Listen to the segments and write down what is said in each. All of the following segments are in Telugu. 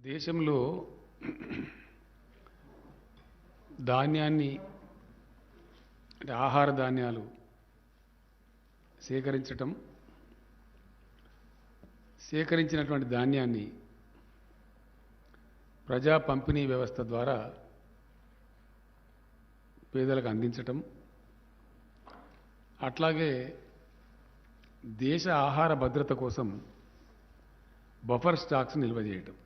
దేశంలో ధాన్యాన్ని అంటే ఆహార ధాన్యాలు సేకరించినటువంటి ధాన్యాన్ని ప్రజా పంపిణీ వ్యవస్థ ద్వారా పేదలకు అందించటం, అట్లాగే దేశ ఆహార భద్రత కోసం బఫర్ స్టాక్స్ నిల్వ చేయటం,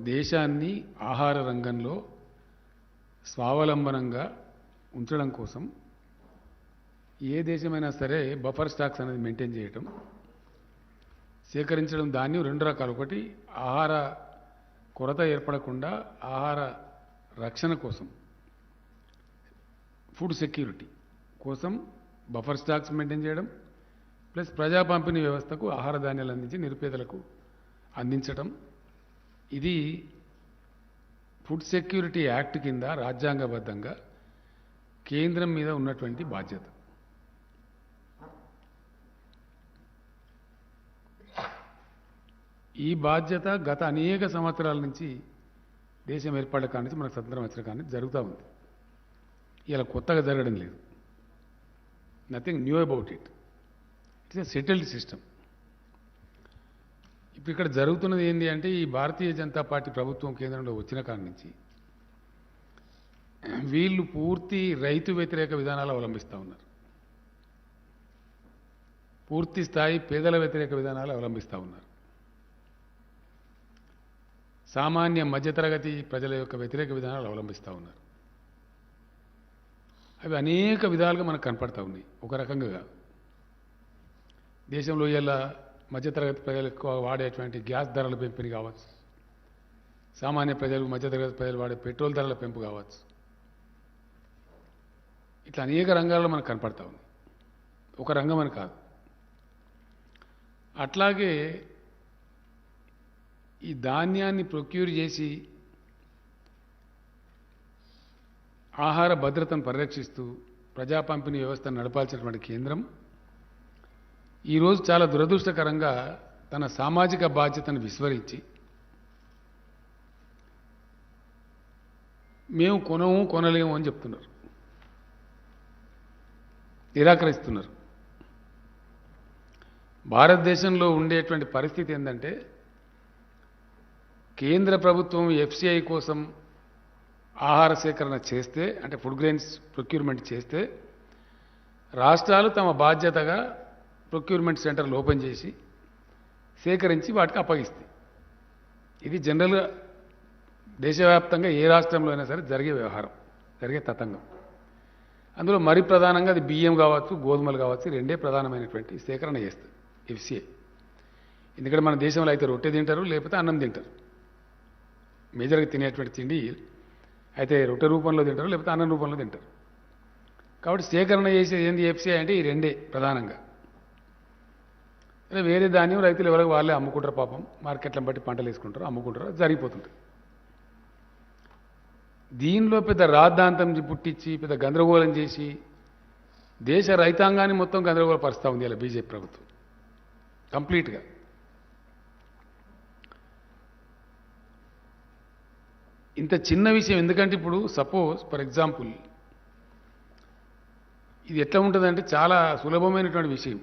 దేశాన్ని ఆహార రంగంలో స్వావలంబనంగా ఉంచడం కోసం ఏ దేశమైనా సరే బఫర్ స్టాక్స్ అనేది మెయింటైన్ చేయటం, సేకరించడం. దాన్ని రెండు రకాలు. ఒకటి ఆహార కొరత ఏర్పడకుండా ఆహార రక్షణ కోసం, ఫుడ్ సెక్యూరిటీ కోసం బఫర్ స్టాక్స్ మెయింటైన్ చేయడం, ప్లస్ ప్రజా పంపిణీ వ్యవస్థకు ఆహార ధాన్యాలు అందించి నిరుపేదలకు అందించడం. ఇది ఫుడ్ సెక్యూరిటీ యాక్ట్ కింద రాజ్యాంగబద్ధంగా కేంద్రం మీద ఉన్నటువంటి బాధ్యత. ఈ బాధ్యత గత అనేక సంవత్సరాల నుంచి దేశం ఏర్పడ్డ కాడి నుంచి మనకు స్వతంత్రం వచ్చిన కాడి నుంచి జరుగుతూ ఉంది. ఇలా కొత్తగా జరగడం లేదు. Nothing knew about it. It's a settled system. ఇప్పుడు ఇక్కడ జరుగుతున్నది ఏంటి అంటే, ఈ భారతీయ జనతా పార్టీ ప్రభుత్వం కేంద్రంలో వచ్చిన కాడి నుంచి వీళ్ళు పూర్తి రైతు వ్యతిరేక విధానాలు అవలంబిస్తూ ఉన్నారు. పూర్తి స్థాయి పేదల వ్యతిరేక విధానాలు అవలంబిస్తూ ఉన్నారు. సామాన్య మధ్యతరగతి ప్రజల యొక్క వ్యతిరేక విధానాలు అవలంబిస్తూ ఉన్నారు. అవి అనేక విధాలుగా మనకు కనపడతా ఉన్నాయి. ఒక రకంగా కాదు. దేశంలో ఇలా మధ్యతరగతి ప్రజలు ఎక్కువ వాడేటువంటి గ్యాస్ ధరల పెంపుని కావచ్చు, సామాన్య ప్రజలు మధ్యతరగతి ప్రజలు వాడే పెట్రోల్ ధరల పెంపు కావచ్చు, ఇట్లా అనేక రంగాల్లో మనకు కనపడతా ఉంది. ఒక రంగం అని కాదు. అట్లాగే ఈ ధాన్యాన్ని ప్రొక్యూర్ చేసి ఆహార భద్రతను పరిరక్షిస్తూ ప్రజా పంపిణీ వ్యవస్థను నడపాల్సినటువంటి కేంద్రం ఈరోజు చాలా దురదృష్టకరంగా తన సామాజిక బాధ్యతను విస్మరించి మేము కొనలేము అని చెప్తున్నారు, నిరాకరిస్తున్నారు. భారతదేశంలో ఉండేటువంటి పరిస్థితి ఏంటంటే, కేంద్ర ప్రభుత్వం ఎఫ్సిఐ కోసం ఆహార సేకరణ చేస్తే, అంటే ఫుడ్ గ్రెయిన్స్ ప్రొక్యూర్మెంట్ చేస్తే, రాష్ట్రాలు తమ బాధ్యతగా ప్రొక్యూర్మెంట్ సెంటర్లు ఓపెన్ చేసి సేకరించి వాటికి అప్పగిస్తాయి. ఇది జనరల్గా దేశవ్యాప్తంగా ఏ రాష్ట్రంలో అయినా సరే జరిగే వ్యవహారం, జరిగే తతంగం. అందులో మరి ప్రధానంగా అది బియ్యం కావచ్చు, గోధుమలు కావచ్చు, రెండే ప్రధానమైనటువంటి సేకరణ చేస్తుంది ఎఫ్సిఐ. ఎందుకంటే మన దేశంలో అయితే రొట్టె తింటారు, లేకపోతే అన్నం తింటారు. మేజర్గా తినేటువంటి తిండి అయితే రొట్టె రూపంలో తింటారు, లేకపోతే అన్నం రూపంలో తింటారు. కాబట్టి సేకరణ చేసేది ఏంది ఎఫ్సిఐ అంటే ఈ రెండే ప్రధానంగా. వేరే ధాన్యం రైతులు ఎవరికి వాళ్ళే అమ్ముకుంటారు. పాపం మార్కెట్లను బట్టి పంటలు వేసుకుంటారు, అమ్ముకుంటారు, జరిగిపోతుంటుంది. దీనిలో పెద్ద రాద్ధాంతం పుట్టించి పెద్ద గందరగోళం చేసి దేశ రైతాంగాన్ని మొత్తం గందరగోళపరుస్తూ ఉంది ఇలా బీజేపీ ప్రభుత్వం కంప్లీట్గా. ఇంత చిన్న విషయం ఎందుకంటే, ఇప్పుడు సపోజ్ ఫర్ ఎగ్జాంపుల్ ఇది ఎట్లా ఉంటుందంటే చాలా సులభమైనటువంటి విషయం.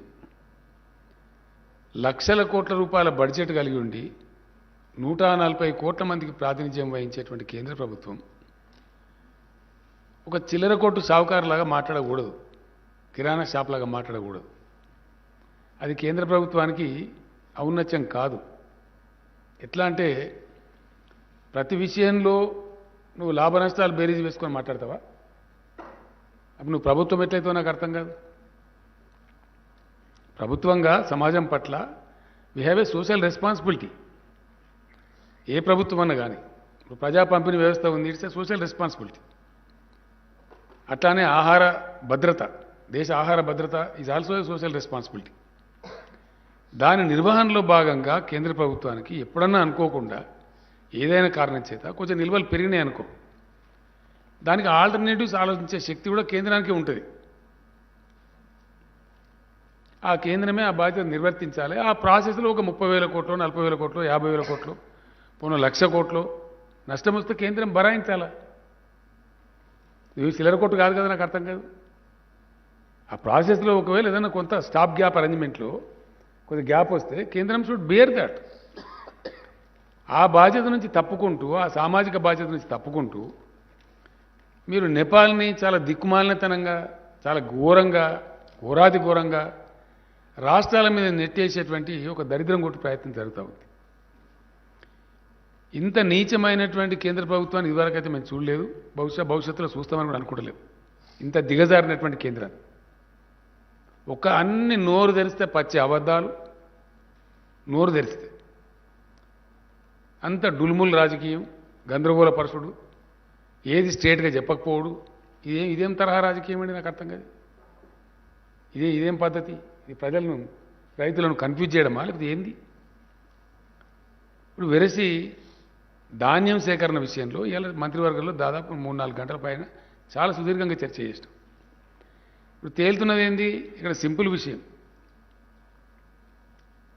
లక్షల కోట్ల రూపాయల బడ్జెట్ కలిగి ఉండి 140 కోట్ల మందికి ప్రాతినిధ్యం వహించేటువంటి కేంద్ర ప్రభుత్వం ఒక చిల్లర కొట్టు సావుకారులాగా మాట్లాడకూడదు, కిరాణా షాప్ లాగా మాట్లాడకూడదు. అది కేంద్ర ప్రభుత్వానికి ఔన్నత్యం కాదు. ఎట్లా అంటే, ప్రతి విషయంలో నువ్వు లాభ నష్టాలు బేరీజ్ వేసుకొని మాట్లాడతావా? అప్పుడు నువ్వు ప్రభుత్వం ఎట్లయితే నాకు అర్థం కాదు. ప్రభుత్వంగా సమాజం పట్ల we have a social responsibility. ఏ ప్రభుత్వం అన్నా కానీ, ఇప్పుడు ప్రజా పంపిణీ వ్యవస్థ ఉంది, ఇట్స్ ఏ సోషల్ రెస్పాన్సిబిలిటీ. అట్లానే ఆహార భద్రత, దేశ ఆహార భద్రత is also a social responsibility. దాని నిర్వహణలో భాగంగా కేంద్ర ప్రభుత్వానికి ఎప్పుడన్నా అనుకోకుండా ఏదైనా కారణం చేత కొంచెం నిల్వలు పెరిగినాయి అనుకో, దానికి ఆల్టర్నేటివ్స్ ఆలోచించే శక్తి కూడా కేంద్రానికి ఉంటుంది. ఆ కేంద్రమే ఆ బాధ్యత నిర్వర్తించాలి. ఆ ప్రాసెస్లో ఒక 30,000 కోట్లు 40,000 కోట్లు 50,000 కోట్లు పోను 1,00,000 కోట్లు నష్టం వస్తే కేంద్రం భరాయించాలా. ఇవి చిల్లర కొట్టు కాదు కదా, నాకు అర్థం కాదు. ఆ ప్రాసెస్లో ఒకవేళ ఏదైనా కొంత స్టాప్ గ్యాప్ అరేంజ్మెంట్లో కొద్ది గ్యాప్ వస్తే కేంద్రం షుడ్ బేర్ దట్. ఆ బాధ్యత నుంచి తప్పుకుంటూ, ఆ సామాజిక బాధ్యత నుంచి తప్పుకుంటూ మీరు నేపాల్ని చాలా దిక్కుమాలినతనంగా, చాలా ఘోరంగా, ఘోరాతి ఘోరంగా రాష్ట్రాల మీద నెట్టేసేటువంటి ఒక దరిద్రం కొట్టు ప్రయత్నం జరుగుతూ ఉంది. ఇంత నీచమైనటువంటి కేంద్ర ప్రభుత్వాన్ని ఇదివరకైతే మేము చూడలేదు, భవిష్యత్తులో చూస్తామని కూడా అనుకోవట్లేదు. ఇంత దిగజారినటువంటి కేంద్రాన్ని ఒక అన్ని నోరు తెరిస్తే పచ్చి అబద్ధాలు, నోరు తెరిస్తే అంత డుల్ముల్ రాజకీయం, గందరగోళ పరుషుడు, ఏది స్ట్రేట్గా చెప్పకపోవడు. ఇదేం తరహా రాజకీయం అండి, నాకు అర్థం కాదు. ఇదేం పద్ధతి? ఇది ప్రజలను, రైతులను కన్ఫ్యూజ్ చేయడమా లేకపోతే ఏంది? ఇప్పుడు వెరసి ధాన్యం సేకరణ విషయంలో ఇలా మంత్రివర్గంలో దాదాపు 3-4 గంటల పైన చాలా సుదీర్ఘంగా చర్చ చేసినాం. ఇప్పుడు తేలుతున్నది ఏంది? ఇక్కడ సింపుల్ విషయం.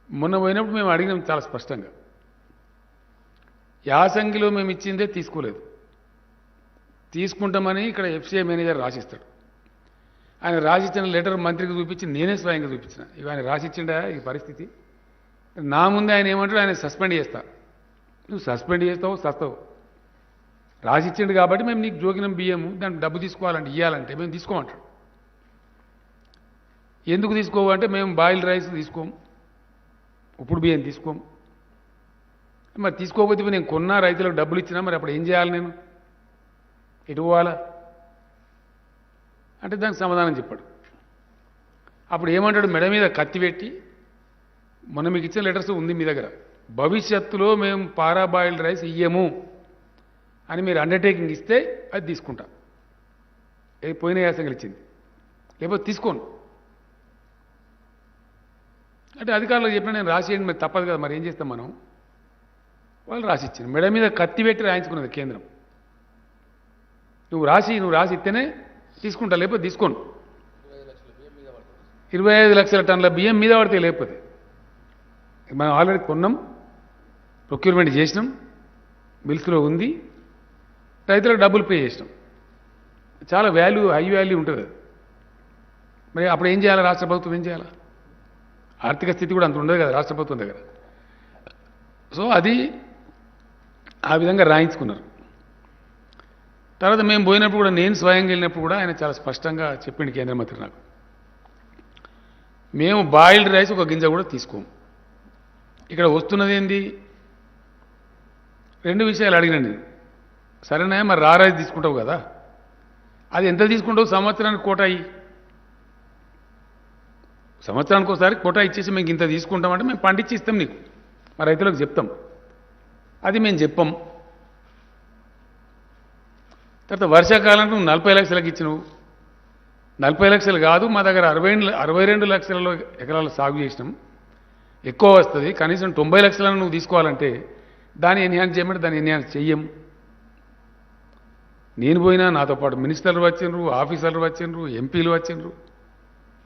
మొన్న పోయినప్పుడు మేము అడిగినాం చాలా స్పష్టంగా, యాసంగిలో మేము ఇచ్చిందే తీసుకోలేదు, తీసుకుంటామని ఇక్కడ ఎఫ్సీఐ మేనేజర్ రాసిస్తాడు. ఆయన రాసిచ్చిన లెటర్ మంత్రికి చూపించి నేనే స్వయంగా చూపించిన. ఇవి ఆయన రాసిచ్చిండా ఈ పరిస్థితి? నా ముందే ఆయన ఏమంటాడు, ఆయన సస్పెండ్ చేస్తా. నువ్వు సస్పెండ్ చేస్తావు, సస్తావు. రాసిచ్చిండు కాబట్టి మేము నీకు జోకినం బియ్యము, దానికి డబ్బు తీసుకోవాలంటే, ఇవ్వాలంటే మేము తీసుకోమంటాడు. ఎందుకు తీసుకోవు అంటే మేము బాయిల్డ్ రైస్ తీసుకోము, ఉప్పుడు బియ్యం తీసుకోము. మరి తీసుకోకపోతే నేను కొన్నా, రైతులకు డబ్బులు ఇచ్చినా, మరి అప్పుడు ఏం చేయాలి? నేను ఎటు పోవాలా అంటే దానికి సమాధానం చెప్పాడు. అప్పుడు ఏమంటాడు, మెడ మీద కత్తి పెట్టి, మొన్న మీకు ఇచ్చిన లెటర్స్ ఉంది మీ దగ్గర, భవిష్యత్తులో మేము పారాబాయిల్డ్ రైస్ ఇయ్యము అని మీరు అండర్టేకింగ్ ఇస్తే అది తీసుకుంటా. పోయిన యాసంగిలు ఇచ్చింది, లేకపోతే తీసుకోను అంటే అధికారులకు చెప్పిన నేను రాసేయండి, మరి తప్పదు కదా, మరి ఏం చేస్తాం మనం? వాళ్ళు రాసిచ్చింది, మెడ మీద కత్తి పెట్టి రాయించుకున్నది కేంద్రం. నువ్వు రాసి ఇస్తేనే తీసుకుంటా, లేకపోతే తీసుకోను. 25 లక్షల టన్నుల బియ్యం మీద పడితే, లేకపోతే మనం ఆల్రెడీ కొన్నాం, ప్రొక్యూర్మెంట్ చేసినాం, మిల్స్లో ఉంది, రైతులకు డబ్బులు పే చేసినాం. చాలా హై వాల్యూ ఉంటుంది. మరి అప్పుడు ఏం చేయాలి? రాష్ట్ర ప్రభుత్వం ఏం చేయాలి? ఆర్థిక స్థితి కూడా అంత ఉండదు కదా రాష్ట్ర ప్రభుత్వం దగ్గర. సో అది ఆ విధంగా రాయించుకున్నారు. తర్వాత మేము పోయినప్పుడు కూడా, నేను స్వయంగా వెళ్ళినప్పుడు కూడా ఆయన చాలా స్పష్టంగా చెప్పిండు కేంద్ర మంత్రి నాకు, మేము బాయిల్డ్ రైస్ ఒక గింజ కూడా తీసుకోము. ఇక్కడ వస్తున్నది ఏంది? 2 విషయాలు అడిగినండి. సరేనా, మరి రైస్ తీసుకుంటావు కదా, అది ఎంత తీసుకుంటావు? సంవత్సరానికి కోటా అయ్యి, సంవత్సరానికి ఒకసారి కోటా ఇచ్చేసి మేము ఇంత తీసుకుంటామంటే మేము పండించి ఇస్తాం నీకు, మా రైతులకు చెప్తాం. అది మేము చెప్పాం. తర్వాత వర్షాకాలం నువ్వు 40 లక్షలకు ఇచ్చినవు. 40 లక్షలు కాదు, మా దగ్గర 62 లక్షల ఎకరాలు సాగు చేసినాం, ఎక్కువ వస్తుంది. కనీసం 90 లక్షలను నువ్వు తీసుకోవాలంటే దాన్ని ఎన్హాన్స్ చేయమంటే దాన్ని ఎన్హాన్స్ చెయ్యం. నేను పోయినా, నాతో పాటు మినిస్టర్లు వచ్చిండ్రు, ఆఫీసర్లు వచ్చిండ్రు, ఎంపీలు వచ్చిండ్రు,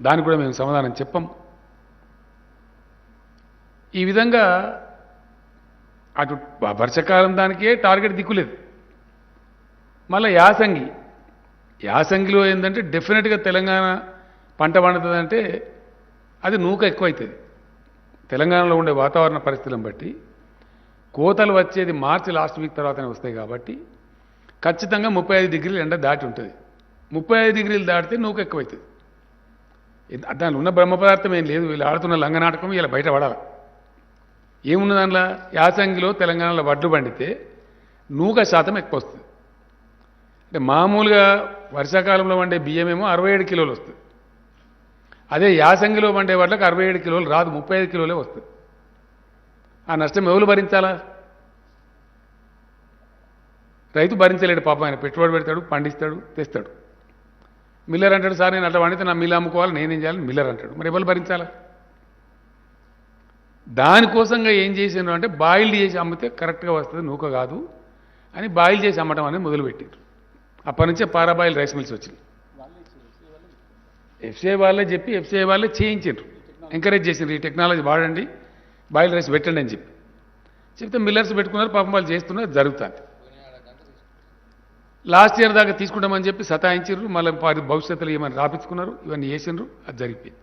దానికి కూడా మేము సమాధానం చెప్పాం. ఈ విధంగా అటు వర్షాకాలం దానికే టార్గెట్ దిక్కులేదు. మళ్ళీ యాసంగిలో ఏంటంటే డెఫినెట్గా తెలంగాణ పంట పండుతుందంటే అది నూక ఎక్కువైతుంది. తెలంగాణలో ఉండే వాతావరణ పరిస్థితులను బట్టి కోతలు వచ్చేది మార్చి లాస్ట్ వీక్ తర్వాతనే వస్తాయి కాబట్టి ఖచ్చితంగా 35 డిగ్రీలు ఎండ దాటి ఉంటుంది. 35 డిగ్రీలు దాటితే నూక ఎక్కువైతుంది. దానిలో ఉన్న బ్రహ్మ పదార్థం ఏం లేదు, వీళ్ళు ఆడుతున్న లంగనాటకం ఇలా బయట పడాలి. ఏమున్న దానిలో? యాసంగిలో తెలంగాణలో వడ్లు పండితే నూక శాతం ఎక్కువ వస్తుంది. అంటే మామూలుగా వర్షాకాలంలో వండే బియ్యమేమో 67 కిలోలు వస్తుంది. అదే యాసంగిలో వండే వాటికి 67 కిలోలు రాదు, 35 కిలోలే వస్తుంది. ఆ నష్టం ఎవరు భరించాలా? రైతు భరించలేడు పాపం. ఆయన పెట్టుబడి పెడతాడు, పండిస్తాడు, తెస్తాడు. మిల్లర్ అంటాడు, సార్ నేను అట్లా పండితే నా మిల్లు అమ్ముకోవాలి, నేనేం చేయాలి? మిల్లర్ అంటాడు. మరి ఎవరు భరించాలా? దానికోసంగా ఏం చేసాను అంటే బాయిల్డ్ చేసి అమ్మితే కరెక్ట్గా వస్తుంది, నూక కాదు అని బాయిల్ చేసి అమ్మటం అనేది మొదలుపెట్టారు. అప్పటి నుంచే పారాబాయిల్ రైస్ మిల్స్ వచ్చినాయి. ఎఫ్సీఐ వాళ్ళే చెప్పి ఎఫ్సీఐ వాళ్ళే చేయించారు. ఎంకరేజ్ చేసిండ్రు ఈ టెక్నాలజీ వాడండి బాయిల్ రైస్ పెట్టండి అని చెప్తే మిల్లర్స్ పెట్టుకున్నారు, పాపం వాళ్ళు చేస్తున్నారు, జరుగుతుంది. లాస్ట్ ఇయర్ దాకా తీసుకుంటామని చెప్పి సతాయించారు, మళ్ళీ భవిష్యత్తులో ఏమైనా రాపించుకున్నారు, ఇవన్నీ చేసిండ్రు, అది జరిగిపోయింది.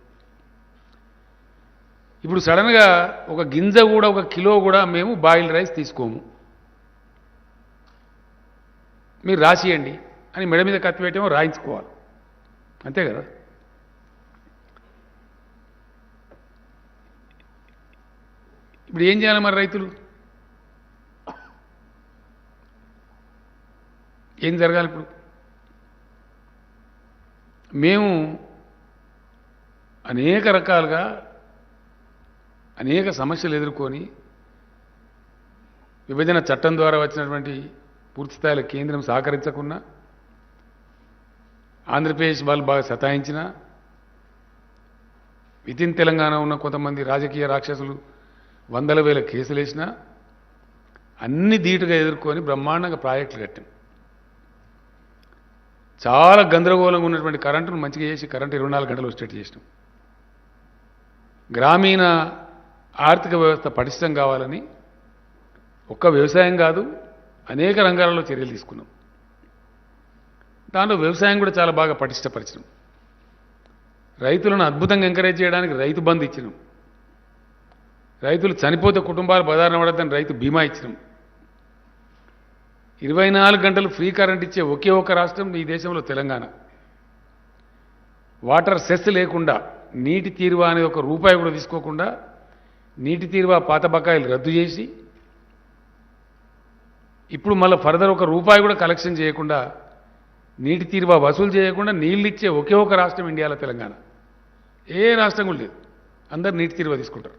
ఇప్పుడు సడన్గా ఒక గింజ కూడా ఒక కిలో కూడా మేము బాయిల్ రైస్ తీసుకోము, మీరు రాసియండి అని మెడ మీద కత్తి పెట్టేమో రాయించుకోవాలి, అంతే కదా. ఇప్పుడు ఏం చేయాలి మరి రైతులు, ఏం జరగాలి ఇప్పుడు? మేము అనేక రకాలుగా అనేక సమస్యలు ఎదుర్కొని విభజన చట్టం ద్వారా వచ్చినటువంటి పూర్తిస్థాయిలో కేంద్రం సహకరించకున్నా, ఆంధ్రప్రదేశ్ వాళ్ళు బాగా సతాయించిన, వితిన్ తెలంగాణ ఉన్న కొంతమంది రాజకీయ రాక్షసులు వందల వేల కేసులు వేసినా అన్ని ధీటుగా ఎదుర్కొని బ్రహ్మాండంగా ప్రాజెక్టులు కట్టాం. చాలా గందరగోళంగా ఉన్నటువంటి కరెంటును మంచిగా చేసి కరెంటు 24 గంటలు వచ్చేట్టు చేసినాం. గ్రామీణ ఆర్థిక వ్యవస్థ పటిష్టం కావాలని ఒక్క వ్యవసాయం కాదు అనేక రంగాలలో చర్యలు తీసుకున్నాం. దాంట్లో వ్యవసాయం కూడా చాలా బాగా పటిష్టపరిచినాం. రైతులను అద్భుతంగా ఎంకరేజ్ చేయడానికి రైతు బంధు ఇచ్చినాం. రైతులు చనిపోతే కుటుంబాలు బదారణ పడద్దని రైతు బీమా ఇచ్చినాం. 24 గంటలు ఫ్రీ కరెంట్ ఇచ్చే ఒకే ఒక రాష్ట్రం ఈ దేశంలో తెలంగాణ. వాటర్ సెస్ లేకుండా, నీటి తీరువా అనే ఒక రూపాయి కూడా తీసుకోకుండా నీటి తీరువా పాత బకాయిలు రద్దు చేసి ఇప్పుడు మళ్ళీ ఫర్దర్ ఒక రూపాయి కూడా కలెక్షన్ చేయకుండా నీటి తీరువా వసూలు చేయకుండా నీళ్ళు ఇచ్చే ఒకే ఒక రాష్ట్రం ఇండియాలో తెలంగాణ. ఏ రాష్ట్రం కూడా లేదు, అందరు నీటి తీరువా తీసుకుంటారు.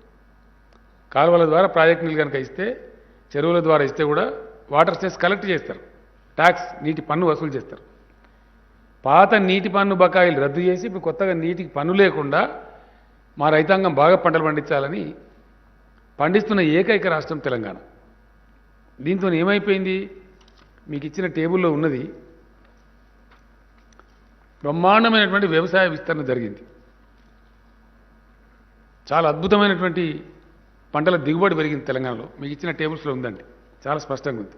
కాలువల ద్వారా ప్రాజెక్ట్ నీళ్ళు కనుక ఇస్తే, చెరువుల ద్వారా ఇస్తే కూడా వాటర్ సెస్ కలెక్ట్ చేస్తారు, ట్యాక్స్ నీటి పన్ను వసూలు చేస్తారు. పాత నీటి పన్ను బకాయిలు రద్దు చేసి ఇప్పుడు కొత్తగా నీటికి పన్ను లేకుండా మా రైతాంగం బాగా పంటలు పండించాలని పండిస్తున్న ఏకైక రాష్ట్రం తెలంగాణ. దీంతో ఏమైపోయింది, మీకు ఇచ్చిన టేబుల్లో ఉన్నది, బ్రహ్మాండమైనటువంటి వ్యవసాయ విస్తరణ జరిగింది. చాలా అద్భుతమైనటువంటి పంటల దిగుబడి పెరిగింది తెలంగాణలో. మీకు ఇచ్చిన టేబుల్స్లో ఉందండి, చాలా స్పష్టంగా ఉంది.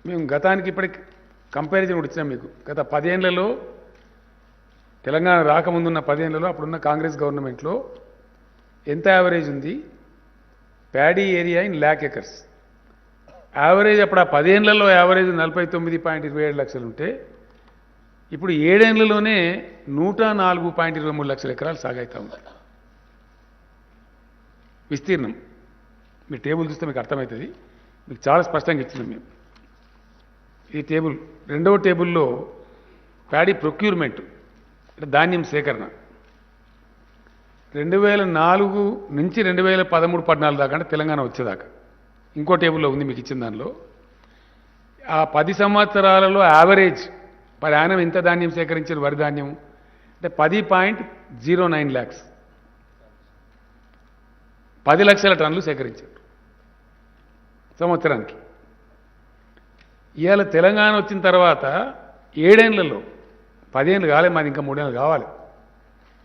మేము గతానికి ఇప్పటికి కంపారిజన్ కూడా ఇచ్చాం మీకు. గత 10 ఏళ్లలో తెలంగాణ రాకముందున్న 10 ఏళ్లలో అప్పుడున్న కాంగ్రెస్ గవర్నమెంట్లో ఎంత యావరేజ్ ఉంది, paddy area in lakh acres average. అప్పుడు ఆ 10 ఏళ్లలో యావరేజ్ 49.27 లక్షలు ఉంటే ఇప్పుడు 7 ఏళ్లలోనే 104.23 లక్షల ఎకరాలు సాగైతా ఉంది విస్తీర్ణం. మీ టేబుల్ చూస్తే మీకు అర్థమవుతుంది, మీకు చాలా స్పష్టంగా ఇచ్చినాం మేము. ఈ టేబుల్, రెండవ టేబుల్లో ప్యాడీ ప్రొక్యూర్మెంట్ అంటే ధాన్యం సేకరణ 2004 నుంచి 2013-14 దాకా అంటే తెలంగాణ వచ్చేదాకా ఇంకో టేబుల్లో ఉంది మీకు ఇచ్చిన దానిలో. ఆ 10 సంవత్సరాలలో యావరేజ్ పర్ యానం ఎంత ధాన్యం సేకరించారు వరి ధాన్యం అంటే 10.09 lakhs, 10 లక్షల టన్నులు సేకరించారు సంవత్సరానికి. ఇవాళ తెలంగాణ వచ్చిన తర్వాత 7 ఏళ్లలో, 10 ఏళ్ళు కాలే, మాది ఇంకా 3 ఏళ్ళు కావాలి,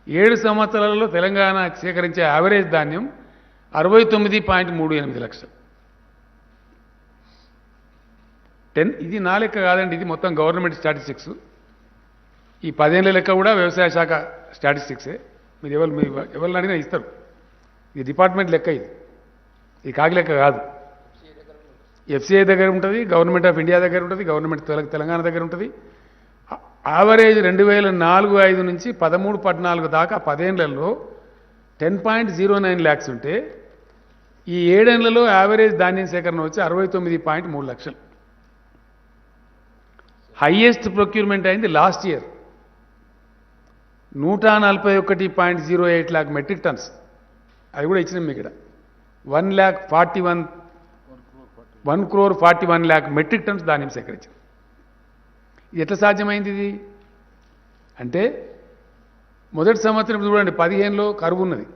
7 సంవత్సరాలలో తెలంగాణ సేకరించే యావరేజ్ ధాన్యం 69.38 లక్షలు. ఇది నా లెక్క కాదండి, ఇది మొత్తం గవర్నమెంట్ స్టాటిస్టిక్స్. ఈ 10 ఏళ్ల లెక్క కూడా వ్యవసాయ శాఖ స్టాటిస్టిక్సే. మీరు ఎవరిని అడిగినా ఇస్తారు. ఇది డిపార్ట్మెంట్ లెక్క, ఇది కాకి లెక్క కాదు. FCI దగ్గర ఉంటుంది, గవర్నమెంట్ ఆఫ్ ఇండియా దగ్గర ఉంటుంది, గవర్నమెంట్ తెలంగాణ దగ్గర ఉంటుంది. యావరేజ్ 2004-05 నుంచి 13-14 దాకా 10 ఏళ్లలో 10.09 lakhs ఉంటే ఈ 7 ఏళ్లలో యావరేజ్ ధాన్యం సేకరణ వచ్చి 69.3 లక్షలు. హైయెస్ట్ ప్రొక్యూర్మెంట్ అయింది last year 141.08 lakh metric tons. అది కూడా ఇచ్చినాం మీకు ఇక్కడ. 1,41 lakh మెట్రిక్ టన్స్ ధాన్యం సేకరించారు. ఇది ఎట్లా సాధ్యమైంది ఇది అంటే, మొదటి సంవత్సరం చూడండి 15లో కరువు ఉన్నది,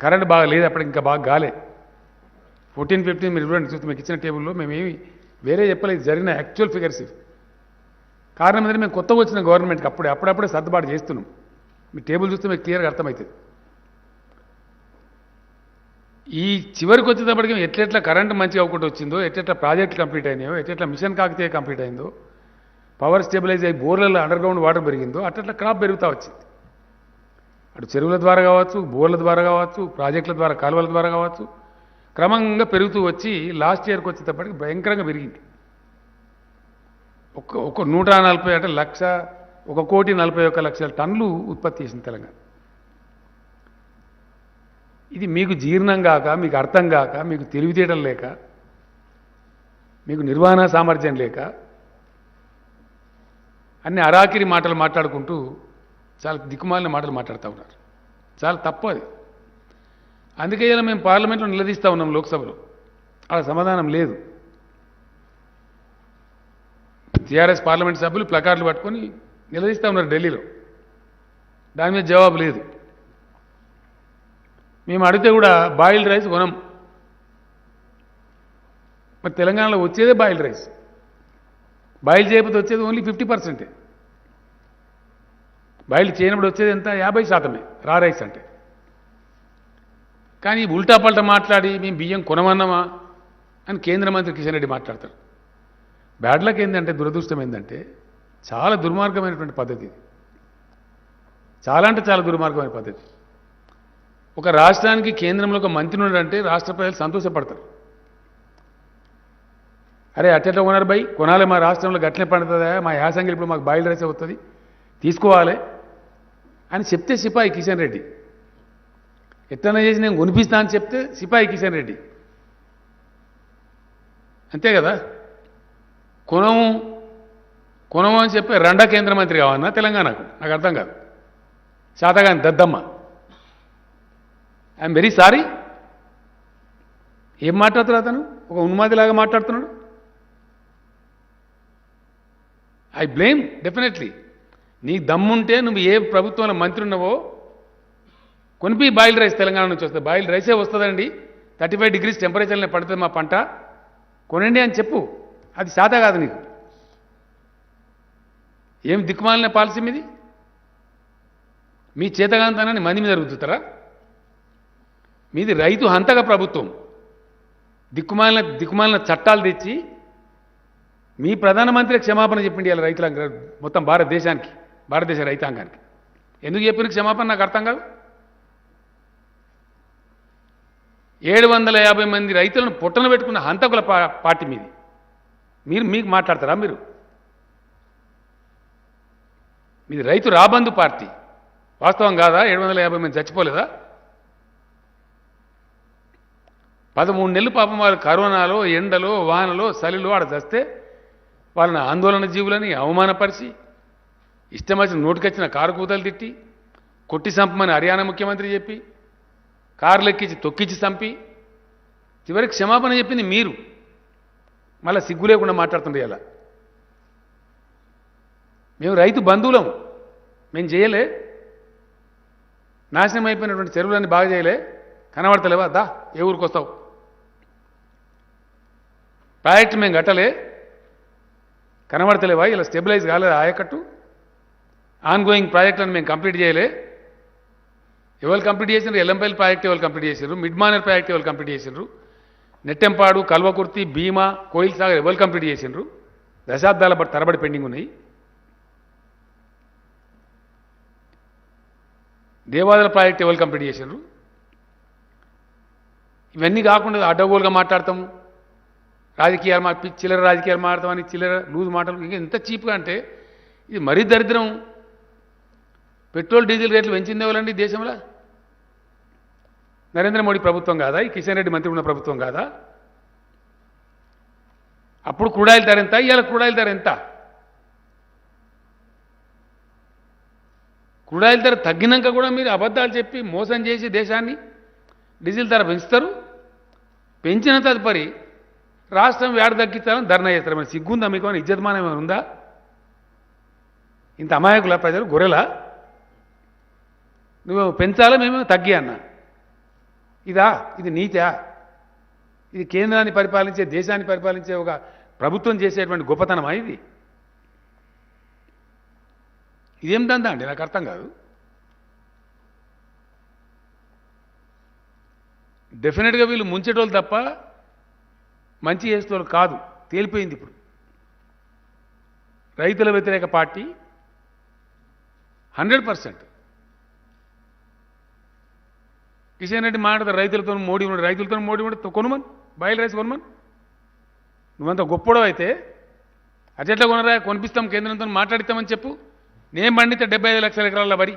కరెంట్ బాగా లేదు, అప్పటికి ఇంకా బాగా గాలే. 14-15 మీరు చూడండి, చూస్తే మీకు ఇచ్చిన టేబుల్లో మేమేమి వేరే చెప్పలేదు, జరిగిన యాక్చువల్ ఫిగర్స్ ఇవి. కారణం ఏంటంటే మేము కొత్తగా వచ్చిన గవర్నమెంట్కి అప్పుడప్పుడే సర్దుబాటు చేస్తున్నాం. మీ టేబుల్ చూస్తే మీకు క్లియర్గా అర్థమవుతుంది. ఈ చివరికి వచ్చేటప్పటికి ఎట్లెట్లా కరెంటు మంచిగా అవ్వకుండా వచ్చిందో, ఎట్లెట్లా ప్రాజెక్టులు కంప్లీట్ అయినాయో, ఎట్లెట్లా మిషన్ కాకతీయ కంప్లీట్ అయిందో, పవర్ స్టెబిలైజ్ అయ్యి బోర్లలో అండర్ గ్రౌండ్ వాటర్ పెరిగిందో అట్లా క్రాప్ పెరుగుతూ వచ్చింది. అటు చెరువుల ద్వారా కావచ్చు, బోర్ల ద్వారా కావచ్చు, ప్రాజెక్టుల ద్వారా, కాలువల ద్వారా కావచ్చు, క్రమంగా పెరుగుతూ వచ్చి లాస్ట్ ఇయర్కి వచ్చేటప్పటికి భయంకరంగా పెరిగింది. ఒక 140 అంటే 1,41,00,000 టన్నులు ఉత్పత్తి చేసింది తెలంగాణ. ఇది మీకు జీర్ణం కాక, మీకు అర్థం కాక, మీకు తెలివితేటలు లేక, మీకు నిర్వహణ సామర్థ్యం లేక అన్ని అరాకిరి మాటలు మాట్లాడుకుంటూ చాలా దిక్కుమాలిన మాటలు మాట్లాడుతూ ఉన్నారు. చాలా తప్పు అది. అందుకే ఇలా మేము పార్లమెంట్లో నిలదీస్తూ ఉన్నాం, లోక్సభలో అలా సమాధానం లేదు. టీఆర్ఎస్ పార్లమెంట్ సభ్యులు ప్లకార్డులు పట్టుకొని నిలదీస్తూ ఉన్నారు ఢిల్లీలో. దాని మీద జవాబు లేదు. మేము అడిగితే కూడా బాయిల్డ్ రైస్ కొనం. మరి తెలంగాణలో వచ్చేదే బాయిల్డ్ రైస్. బాయిల్ చేయకపోతే వచ్చేది ఓన్లీ 50%. బాయిల్ చేయనప్పుడు వచ్చేది ఎంత? 50% రా రైస్ అంటే. కానీ ఉల్టా పల్టా మాట్లాడి మేము బియ్యం కొనమన్నామా అని కేంద్ర మంత్రి కిషన్ రెడ్డి మాట్లాడతారు. బ్యాడ్ లక్ ఏంటంటే, దురదృష్టం ఏంటంటే, చాలా దుర్మార్గమైనటువంటి పద్ధతి ఇది. చాలా అంటే చాలా దుర్మార్గమైన పద్ధతి. ఒక రాష్ట్రానికి కేంద్రంలో ఒక మంత్రి ఉన్నాడంటే రాష్ట్ర ప్రజలు సంతోషపడతారు. అరే అట్టెట్లా కొనారు బై, కొనాలి, మా రాష్ట్రంలో గట్లనే పండుతుందా, మా యాసంగిలు ఇప్పుడు మాకు బాయిల్ రైస్ అవుతుంది, తీసుకోవాలి అని చెప్తే సిపాయి కిషన్ రెడ్డి, ఎట్లనే చేసి నేను కొనిపిస్తా అని చెప్తే సిపాయి కిషన్ రెడ్డి, అంతే కదా. కొనము అని చెప్పి రెండా కేంద్ర మంత్రి కావన్నా తెలంగాణకు? నాకు అర్థం కాదు. శాతగాని దద్దమ్మ. I'm very sorry. ఏం మాట్లాడుతున్నాడు అతను? ఒక ఉన్మాదిలాగా మాట్లాడుతున్నాడు. I blame definitely. నీ దమ్ముంటే నువ్వు ఏ ప్రభుత్వంలో మంత్రి ఉన్నావో కొనిపి బాయిల్ రైస్ తెలంగాణ నుంచి వస్తుంది. బాయిల్ రైసే వస్తుందండి, 35 degrees టెంపరేచర్లో పడుతుంది మా పంట, కొనండి అని చెప్పు. అది శాత కాదు నీకు. ఏం దిక్కుమాలిన పాలసీ మీది? మీ చేతగాంతనాన్ని మంది మీద రుద్దుతారా? మీది రైతు హంతక ప్రభుత్వం. దిక్కుమాలిన చట్టాలు తెచ్చి మీ ప్రధానమంత్రి క్షమాపణ చెప్పిండి ఇలా రైతుల మొత్తం భారతదేశ రైతాంగానికి. ఎందుకు చెప్పిన క్షమాపణ నాకు అర్థం కాదు. 750 మంది రైతులను పొట్టన పెట్టుకున్న హంతకుల పార్టీ మీది. మీకు మాట్లాడతారా మీరు? మీది రైతు రాబందు పార్టీ. వాస్తవం కాదా? 750 మంది చచ్చిపోలేదా? 13 నెలలు పాపం వాళ్ళు కరోనాలో, ఎండలో, వానలో, చలిలో ఆడ చస్తే వాళ్ళని ఆందోళన జీవులని అవమానపరిచి, ఇష్టం వచ్చిన నోటికొచ్చిన కారు కూతలు తిట్టి, కొట్టి చంపమని హర్యానా ముఖ్యమంత్రి చెప్పి, కార్లు ఎక్కించి తొక్కించి చంపి, చివరికి క్షమాపణ చెప్పింది మీరు. మళ్ళీ సిగ్గు లేకుండా మాట్లాడుతుండే ఇలా. మేము రైతు బంధువులం, మేము చేయలే. నాశనం అయిపోయినటువంటి చెరువులన్నీ బాగా చేయలే, కనబడతలేవా? దా, ఏ ఊరికి వస్తావు? ప్రాజెక్టు మేము కట్టలే, కనబడతలేవా? ఇలా స్టెబిలైజ్ కాలేదు ఆయకట్టు. ఆన్గోయింగ్ ప్రాజెక్టులను మేము కంప్లీట్ చేయలే. ఎవరు కంప్లీట్ చేసినారు? ఎల్లంపల్లి ప్రాజెక్ట్ ఎవరు కంప్లీట్ చేశారు? మిడ్ మానేర్ ప్రాజెక్ట్ ఎవరు కంప్లీట్ చేసినారు? నెట్టెంపాడు, కల్వకుర్తి, భీమా, కోయిల్ సాగర్ ఎవరు కంప్లీట్ చేసినారు? దశాబ్దాల తరబడి పెండింగ్ ఉన్నాయి. దేవాదుల ప్రాజెక్ట్ ఎవరు కంప్లీట్ చేసినారు? ఇవన్నీ కాకుండా అడ్డగోలుగా మాట్లాడతాము, రాజకీయాలు చిల్లర రాజకీయాలు మాట్లాడతామని చిల్లర లూజ్ మాటలు. ఇంకా ఎంత చీప్గా అంటే ఇది మరీ దరిద్రం. పెట్రోల్ డీజిల్ రేట్లు పెంచింది ఎవరండి దేశంలో? నరేంద్ర మోడీ ప్రభుత్వం కాదా? ఈ కిషన్ రెడ్డి మంత్రి ఉన్న ప్రభుత్వం కాదా? అప్పుడు క్రూడాయిల్ ధర ఎంత, ఇవాళ క్రూడాయిల్ ధర ఎంత? క్రూడాయిల్ ధర తగ్గినాక కూడా మీరు అబద్ధాలు చెప్పి మోసం చేసి దేశాన్ని డీజిల్ ధర పెంచుతారు. పెంచిన తదుపరి రాష్ట్రం వేడ తగ్గిస్తారని ధర్నా చేస్తారు. మరి సిగ్గుందా మీకు? ఇజ్జతమానం ఏమైనా ఉందా? ఇంత అమాయకుల ప్రజలు గొర్రెలా? నువ్వు పెంచాలా, మేమేమో తగ్గి అన్నా? ఇది నీతా? ఇది కేంద్రాన్ని పరిపాలించే, దేశాన్ని పరిపాలించే ఒక ప్రభుత్వం చేసేటువంటి గొప్పతనమా ఇది? ఇదేం దందా అండి నాకు అర్థం కాదు. డెఫినెట్గా వీళ్ళు ముంచేటోళ్ళు తప్ప మంచి చేసేటోళ్ళు కాదు, తేలిపోయింది. ఇప్పుడు రైతుల వ్యతిరేక పార్టీ 100%. కిషన్ రెడ్డి మాట్లాడతారు రైతులతో మోడీ ఉన్నాడు, రైతులతో మోడీ ఉంటే కొనుమని, బాయిల్ రైస్ కొనుమని. నువ్వంత గొప్పడో అయితే అట్లా కొనరా, కొనిపిస్తాం కేంద్రంతో మాట్లాడిస్తామని చెప్పు. నేను పండితే 75 లక్షల ఎకరాల వరి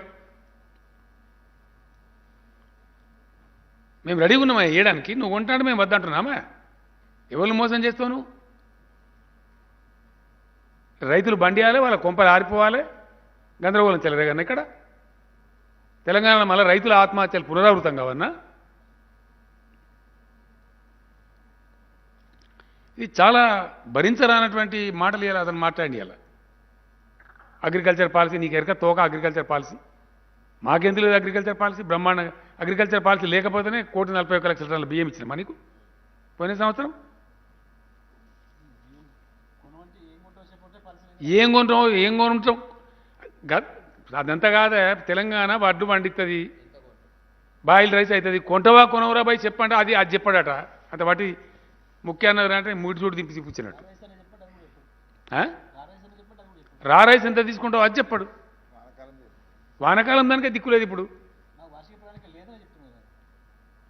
మేము రెడీగా ఉన్నామా వేయడానికి. నువ్వు కొంటాడు మేము వద్దంటున్నామా? ఎవరు మోసం చేస్తావు నువ్వు? రైతులు బండియాలి, వాళ్ళ కొంపలు ఆరిపోవాలి, గందరగోళం చెలరేగన్న ఇక్కడ తెలంగాణలో మళ్ళీ రైతుల ఆత్మహత్యలు పునరావృతం కావన్నా? ఇది చాలా భరించరానటువంటి మాటలు ఇవ్వాలి అతను మాట్లాడి. ఇవ్వాలి అగ్రికల్చర్ పాలసీ, నీకు ఎరక తోక అగ్రికల్చర్ పాలసీ. మాకెందుకు లేదు అగ్రికల్చర్ పాలసీ? బ్రహ్మాండ అగ్రికల్చర్ పాలసీ లేకపోతేనే 1,41,00,000 టన్నుల బియ్యం ఇచ్చినామా నీకు పోయిన సంవత్సరం? ఏం కొంటాం? అదంతా కాదా, తెలంగాణ వడ్డు పండిస్తుంది, బాయిల్ రైస్ అవుతుంది, కొంటవా కొనవరా బాయ్ చెప్పండి. అది చెప్పాడట. అంత వాటి ముఖ్యాన్న అంటే మూడు చూడు దింపి చూపించినట్టు. రా రైస్ ఎంత తీసుకుంటావు అది చెప్పాడు. వానాకాలం దానికే దిక్కులేదు. ఇప్పుడు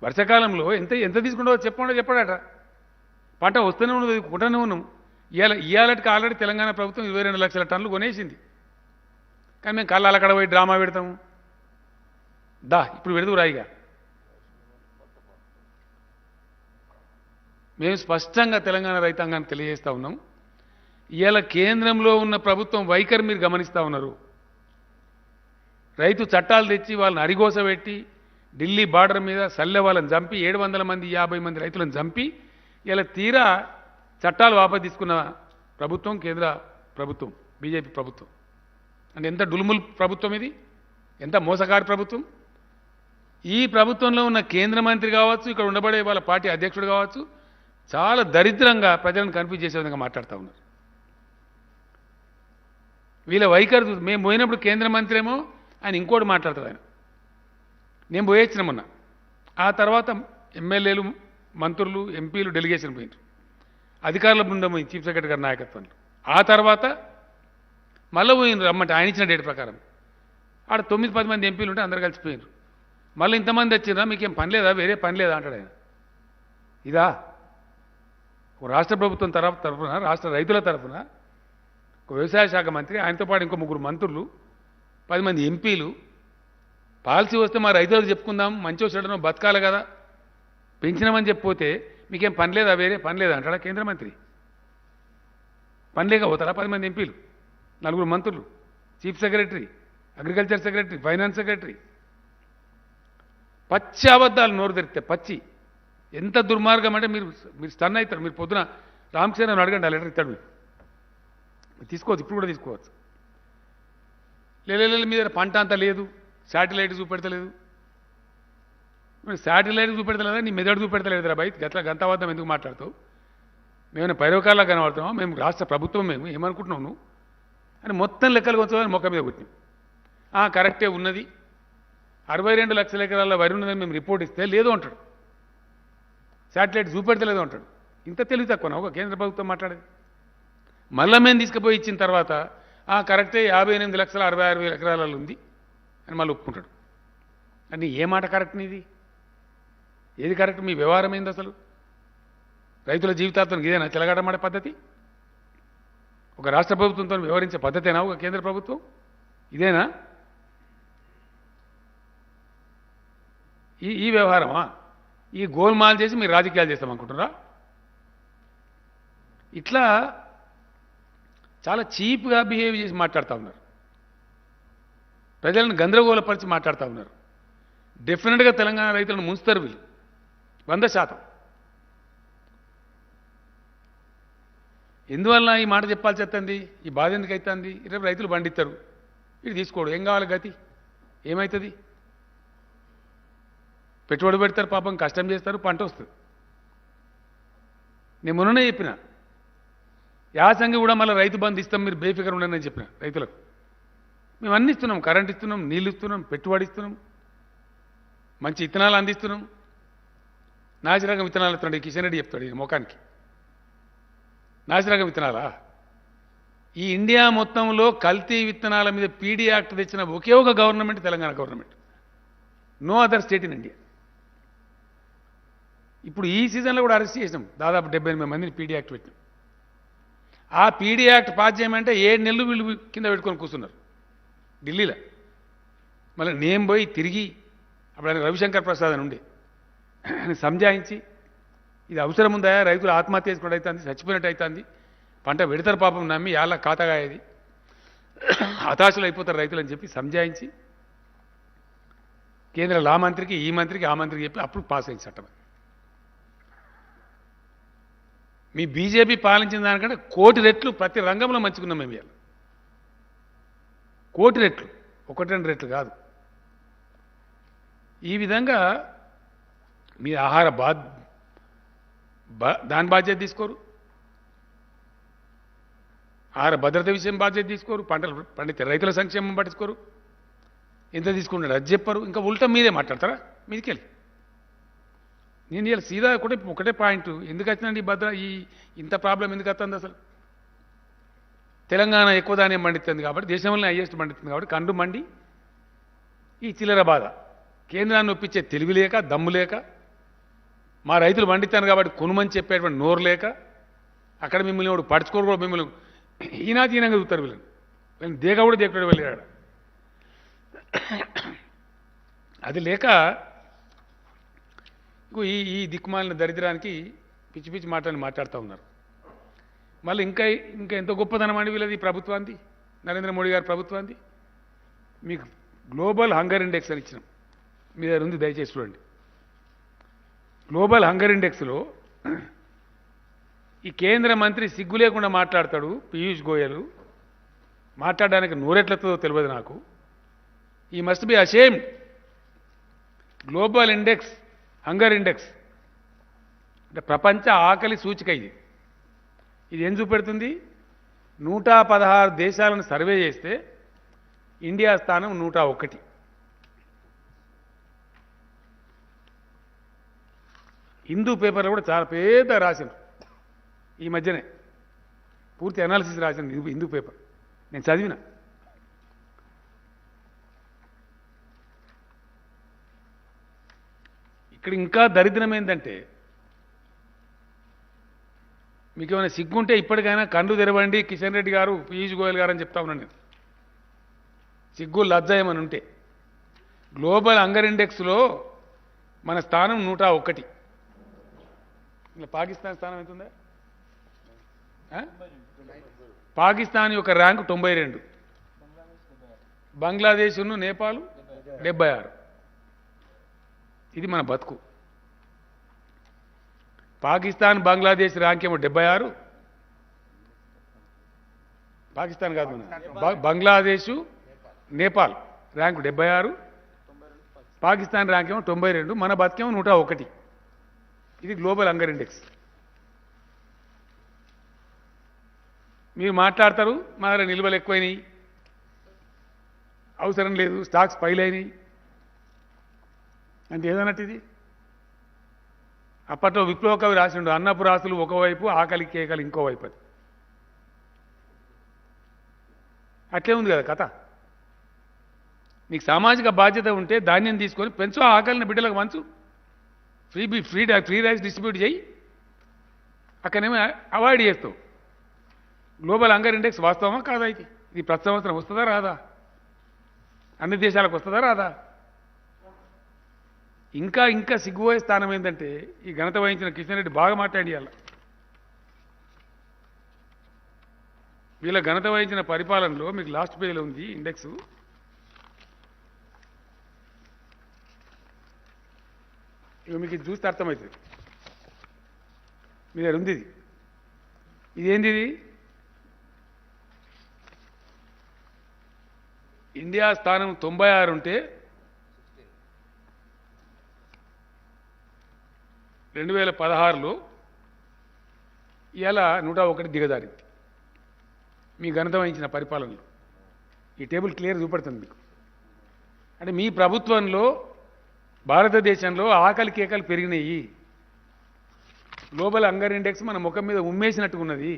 వర్షాకాలంలో ఎంత తీసుకుంటావో చెప్పాడట. పంట వస్తూనే ఉన్నది, కొంటూనే ఉన్నాం. ఇవాళకి ఆల్రెడీ తెలంగాణ ప్రభుత్వం 22 లక్షల టన్నులు కొనేసింది. కానీ మేము కళ్ళ అక్కడ పోయి డ్రామా పెడతాము. ఇప్పుడు పెడదు రాయిగా. మేము స్పష్టంగా తెలంగాణ రైతాంగాన్ని తెలియజేస్తూ ఉన్నాం. ఇవాళ కేంద్రంలో ఉన్న ప్రభుత్వం వైఖరి మీరు గమనిస్తూ ఉన్నారు. రైతు చట్టాలు తెచ్చి వాళ్ళని అరిగోస పెట్టి ఢిల్లీ బార్డర్ మీద సల్లె వాళ్ళని చంపి 700 మంది 50 మంది రైతులను చంపి ఇలా తీరా చట్టాలు వాపసు తీసుకున్న ప్రభుత్వం కేంద్ర ప్రభుత్వం, బీజేపీ ప్రభుత్వం. అంటే ఎంత డులుముల్ ప్రభుత్వం ఇది, ఎంత మోసగారి ప్రభుత్వం. ఈ ప్రభుత్వంలో ఉన్న కేంద్ర మంత్రి కావచ్చు, ఇక్కడ ఉండబడే వాళ్ళ పార్టీ అధ్యక్షుడు కావచ్చు, చాలా దరిద్రంగా ప్రజలను కన్ఫ్యూజ్ చేసే విధంగా మాట్లాడుతూ ఉన్నారు. వీళ్ళ వైఖరి మేము పోయినప్పుడు కేంద్ర మంత్రి ఏమో ఆయన ఇంకోటి మాట్లాడతాడు. ఆయన నేను పోయొచ్చిన మొన్న. ఆ తర్వాత ఎమ్మెల్యేలు, మంత్రులు, ఎంపీలు డెలిగేషన్ పోయినారు, అధికారుల బృందం పోయింది చీఫ్ సెక్రటరీ గారి నాయకత్వంలో. ఆ తర్వాత మళ్ళీ పోయినారు రమ్మంటే ఆయన ఇచ్చిన డేట్ ప్రకారం. ఆడ 9-10 మంది ఎంపీలు ఉంటే అందరు కలిసిపోయినారు. మళ్ళీ ఇంతమంది వచ్చినా మీకేం పని లేదా, వేరే పని లేదా అంటాడు ఆయన. ఇదా రాష్ట్ర ప్రభుత్వం తరఫున, రాష్ట్ర రైతుల తరఫున ఒక వ్యవసాయ శాఖ మంత్రి, ఆయనతో పాటు ఇంకో 3 మంత్రులు, 10 మంది ఎంపీలు పాలసీ వస్తే మా రైతులకు చెప్పుకుందాం, మంచిగా చెడనో బతకాలి కదా, పెంచినామని చెప్పిపోతే మీకేం పని లేదా, వేరే పని లేదా అంటాడా కేంద్ర మంత్రి? పని లేక పోతారా 10 మంది ఎంపీలు, 4 మంత్రులు, chief secretary, agriculture secretary, finance secretary? పచ్చి అబద్ధాలు నోరు తెరిస్తే పచ్చి. ఎంత దుర్మార్గం అంటే మీరు స్టన్ అవుతారు. మీరు పొద్దున రామకృష్ణ అడగండి, ఆ లెటర్ ఇస్తాడు. మీరు తీసుకోవచ్చు, ఇప్పుడు కూడా తీసుకోవచ్చు. లేదు మీద పంట అంతా లేదు, శాటిలైట్ చూపెడతలేదు. శాటిలైట్ చూపెడతలేదా, నీ మెదడు చూపెడతలేదురా బయట గంతావాదం ఎందుకు మాట్లాడుతావు? మేమైనా పైరవకాల్లా కనబడుతున్నాం, మేము రాష్ట్ర ప్రభుత్వం, మేము ఏమనుకుంటున్నావు నువ్వు అని మొత్తం లెక్కలు కొంచెం మొక్క మీద కొట్టినాం. కరెక్టే ఉన్నది, 62 లక్షల ఎకరాల వరి ఉన్నదని మేము రిపోర్ట్ ఇస్తే లేదు అంటాడు, శాటిలైట్ చూపెడతలేదు అంటాడు. ఇంత తెలివి తక్కువ ఒక కేంద్ర ప్రభుత్వం మాట్లాడేది. మళ్ళీ మేము తీసుకుపోయి ఇచ్చిన తర్వాత కరెక్టే 58,66,000 ఎకరాలలో ఉంది అని మళ్ళీ ఒప్పుకుంటాడు. అని ఏ మాట కరెక్ట్ నీది? ఏది కరెక్ట్? మీ వ్యవహారం ఏంది అసలు? రైతుల జీవితాలతో ఇదేనా చెలగాటమాడే పద్ధతి? ఒక రాష్ట్ర ప్రభుత్వంతో వ్యవహరించే పద్ధతేనా ఒక కేంద్ర ప్రభుత్వం? ఇదేనా ఈ వ్యవహారమా? ఈ గోల్మాల్ చేసి మీరు రాజకీయాలు చేస్తామనుకుంటున్నారా? ఇట్లా చాలా చీప్గా బిహేవ్ చేసి మాట్లాడుతూ ఉన్నారు, ప్రజలను గందరగోళపరిచి మాట్లాడుతూ ఉన్నారు. డెఫినెట్గా తెలంగాణ రైతులను ముంచుతారు వీళ్ళు 100%. ఎందువల్ల ఈ మాట చెప్పాల్సి వస్తుంది? ఈ బాధ ఎందుకు అవుతుంది? రేపు రైతులు పండిస్తారు, ఇది తీసుకోడు, ఏం కావాలి గతి? ఏమవుతుంది? పెట్టుబడి పెడతారు, పాపం కష్టం చేస్తారు, పంట వస్తుంది. నేను మొన్ననే చెప్పిన, యాసంగి కూడా మళ్ళీ రైతు బంధు ఇస్తాం, మీరు బేఫికర్ ఉండని చెప్పిన రైతులకు. మేము అన్ని ఇస్తున్నాం, కరెంట్ ఇస్తున్నాం, నీళ్ళు ఇస్తున్నాం, పెట్టుబడి ఇస్తున్నాం, మంచి విత్తనాలు అందిస్తున్నాం. నాసిరకం విత్తనాలు ఇస్తున్నాడు ఈ కిషన్ రెడ్డి చెప్తాడు ఈ ముఖానికి. నాసిరకం విత్తనాలా? ఈ ఇండియా మొత్తంలో కల్తీ విత్తనాల మీద పీడీ యాక్ట్ తెచ్చిన ఒకే ఒక government Telangana government. No other state in India. ఇప్పుడు ఈ సీజన్లో కూడా అరెస్ట్ చేసినాం, దాదాపు 78 మందిని పీడీ యాక్ట్ పెట్టినాం. ఆ పీడీ యాక్ట్ పాస్ చేయమంటే 7 నెలలు వీళ్ళు కింద పెట్టుకొని కూర్చున్నారు ఢిల్లీలో. మళ్ళీ నేను పోయి తిరిగి అప్పుడు ఆయన రవిశంకర్ ప్రసాద్ అని ఉండే ఆయన సంజాయించి ఇది అవసరం ఉందా, రైతులు ఆత్మహత్య చేసుకున్నట్టు అవుతుంది, చచ్చిపోయినట్టు అవుతుంది, పంట పెడతారు పాపం నమ్మి యాళ్ళ ఖాతాగాయది, హతాశలు అయిపోతారు రైతులు అని చెప్పి సంజాయించి కేంద్ర లా మంత్రికి, ఈ మంత్రికి, ఆ మంత్రికి చెప్పి అప్పుడు పాస్ అయింది చట్టం. మీ బీజేపీ పాలించిన దానికంటే 1 కోటి రెట్లు ప్రతి రంగంలో మంచుకున్నాం మేము ఇవాళ. 1 కోటి రెట్లు, 1-2 రెట్లు కాదు. ఈ విధంగా మీ ఆహార దాని బాధ్యత తీసుకోరు, ఆహార భద్రత విషయం బాధ్యత తీసుకోరు, పంటలు పండితే రైతుల సంక్షేమం పట్టించుకోరు, ఎంత తీసుకుంటారు అది చెప్పరు, ఇంకా ఉల్టా మీదే మాట్లాడతారా మీదికెళ్ళి. నేను ఇలా సీదా ఒకటే పాయింట్, ఎందుకు వచ్చినండి ఈ ఇంత ప్రాబ్లం ఎందుకు వస్తుంది అసలు? తెలంగాణ ఎక్కువ ధాన్యం పండిస్తుంది కాబట్టి, దేశంలోనే హైయెస్ట్ పండిస్తుంది కాబట్టి కండు మండి ఈ చిల్లర బాధ. కేంద్రాన్ని ఒప్పించే తెలివి లేక, దమ్ము లేక, మా రైతులు పండిస్తాను కాబట్టి కొనుమని చెప్పేటువంటి నోరు లేక, అక్కడ మిమ్మల్ని వాడు పడుచుకోరు కూడా, మిమ్మల్ని ఈనాతీనంగా చూస్తారు వీళ్ళని దేగ కూడా దేకుతాడు వెళ్ళాడు. అది లేక ఈ దిక్కుమాలిన దరిద్రానికి పిచ్చి పిచ్చి మాటలు మాట్లాడుతూ ఉన్నారు. మళ్ళీ ఇంకా ఎంత గొప్పదనం అండి వీళ్ళది ప్రభుత్వాన్ని, నరేంద్ర మోడీ గారి ప్రభుత్వాన్ని. మీకు గ్లోబల్ హంగర్ ఇండెక్స్ అని ఇచ్చినాం, మీ దగ్గర ఉంది, దయచేసి చూడండి. గ్లోబల్ హంగర్ ఇండెక్స్లో ఈ కేంద్ర మంత్రి సిగ్గు లేకుండా మాట్లాడతాడు పీయూష్ గోయల్, మాట్లాడడానికి నోరెట్లతో తెలియదు నాకు. ఈ must be ashamed. Global index, hunger index అంటే ప్రపంచ ఆకలి సూచిక ఇది ఏం చూపెడుతుంది? 116 దేశాలను సర్వే చేస్తే ఇండియా స్థానం 101. హిందూ పేపర్లో కూడా చాలా పెద్ద రాశాను ఈ మధ్యనే, పూర్తి అనాలిసిస్ రాశాను హిందూ పేపర్, నేను చదివిన. ఇక్కడ ఇంకా దరిద్రం ఏంటంటే, మీకు ఏమైనా సిగ్గుంటే ఇప్పటికైనా కళ్ళు తెరవండి కిషన్ రెడ్డి గారు, పీయూష్ గోయల్ గారు అని చెప్తా ఉన్నాను నేను. సిగ్గు లజ్జ ఏమని ఉంటే, గ్లోబల్ హంగర్ ఇండెక్స్లో మన స్థానం 101. ఇలా పాకిస్తాన్ స్థానం ఎంత ఉందా? పాకిస్తాన్ యొక్క ర్యాంకు 92, బంగ్లాదేశ్ను నేపాల్ 76. ఇది మన బతుకు. పాకిస్తాన్ బంగ్లాదేశ్ ర్యాంక్ ఏమో 76, పాకిస్తాన్ కాదు మన బంగ్లాదేశ్ నేపాల్ ర్యాంకు 76, పాకిస్తాన్ ర్యాంక్ ఏమో 92, మన బతుకేమో 101. ఇది గ్లోబల్ హంగర్ ఇండెక్స్. మీరు మాట్లాడతారు మా దగ్గర నిల్వలు ఎక్కువైనాయి, అవసరం లేదు, స్టాక్స్ పైల్ అయినాయి అంటే ఏదన్నట్టు ఇది? అప్పట్లో విప్లవ కవి రాసిండు, అన్నపు రాసులు ఒకవైపు, ఆకలి కేకలు ఇంకోవైపు. అది అట్లే ఉంది కదా కథ. నీకు సామాజిక బాధ్యత ఉంటే ధాన్యం తీసుకొని పెంచు, ఆకలిని బిడ్డలకు మంచు, ఫ్రీ రైస్ డిస్ట్రిబ్యూట్ చేయి, అక్కడనేమో అవాయిడ్ చేస్తావు. గ్లోబల్ హంగర్ ఇండెక్స్ వాస్తవమా కాదా? ఇది ప్రతి సంవత్సరం వస్తుందా రాదా? అన్ని దేశాలకు వస్తుందా రాదా? ఇంకా సిగ్గుపోయే స్థానం ఏంటంటే, ఈ ఘనత వహించిన కిషన్ రెడ్డి బాగా మాట్లాడియాలి. వీళ్ళ ఘనత వహించిన పరిపాలనలో మీకు లాస్ట్ పేజీలో ఉంది ఇండెక్స్. ఇక మీకు ఇది చూస్తే అర్థమవుతుంది. మీ దగ్గర ఉంది ఇదేంది? ఇది ఇండియా స్థానం 96 ఉంటే 2016లో ఇవాళ 101 దిగజారింది మీ ఘనత వహించిన పరిపాలనలో. ఈ టేబుల్ క్లియర్ చూపెడుతుంది మీకు. అంటే మీ ప్రభుత్వంలో భారతదేశంలో ఆకలి కేకలు పెరిగినాయి. గ్లోబల్ హంగర్ ఇండెక్స్ మన ముఖం మీద ఉమ్మేసినట్టుగా ఉన్నది.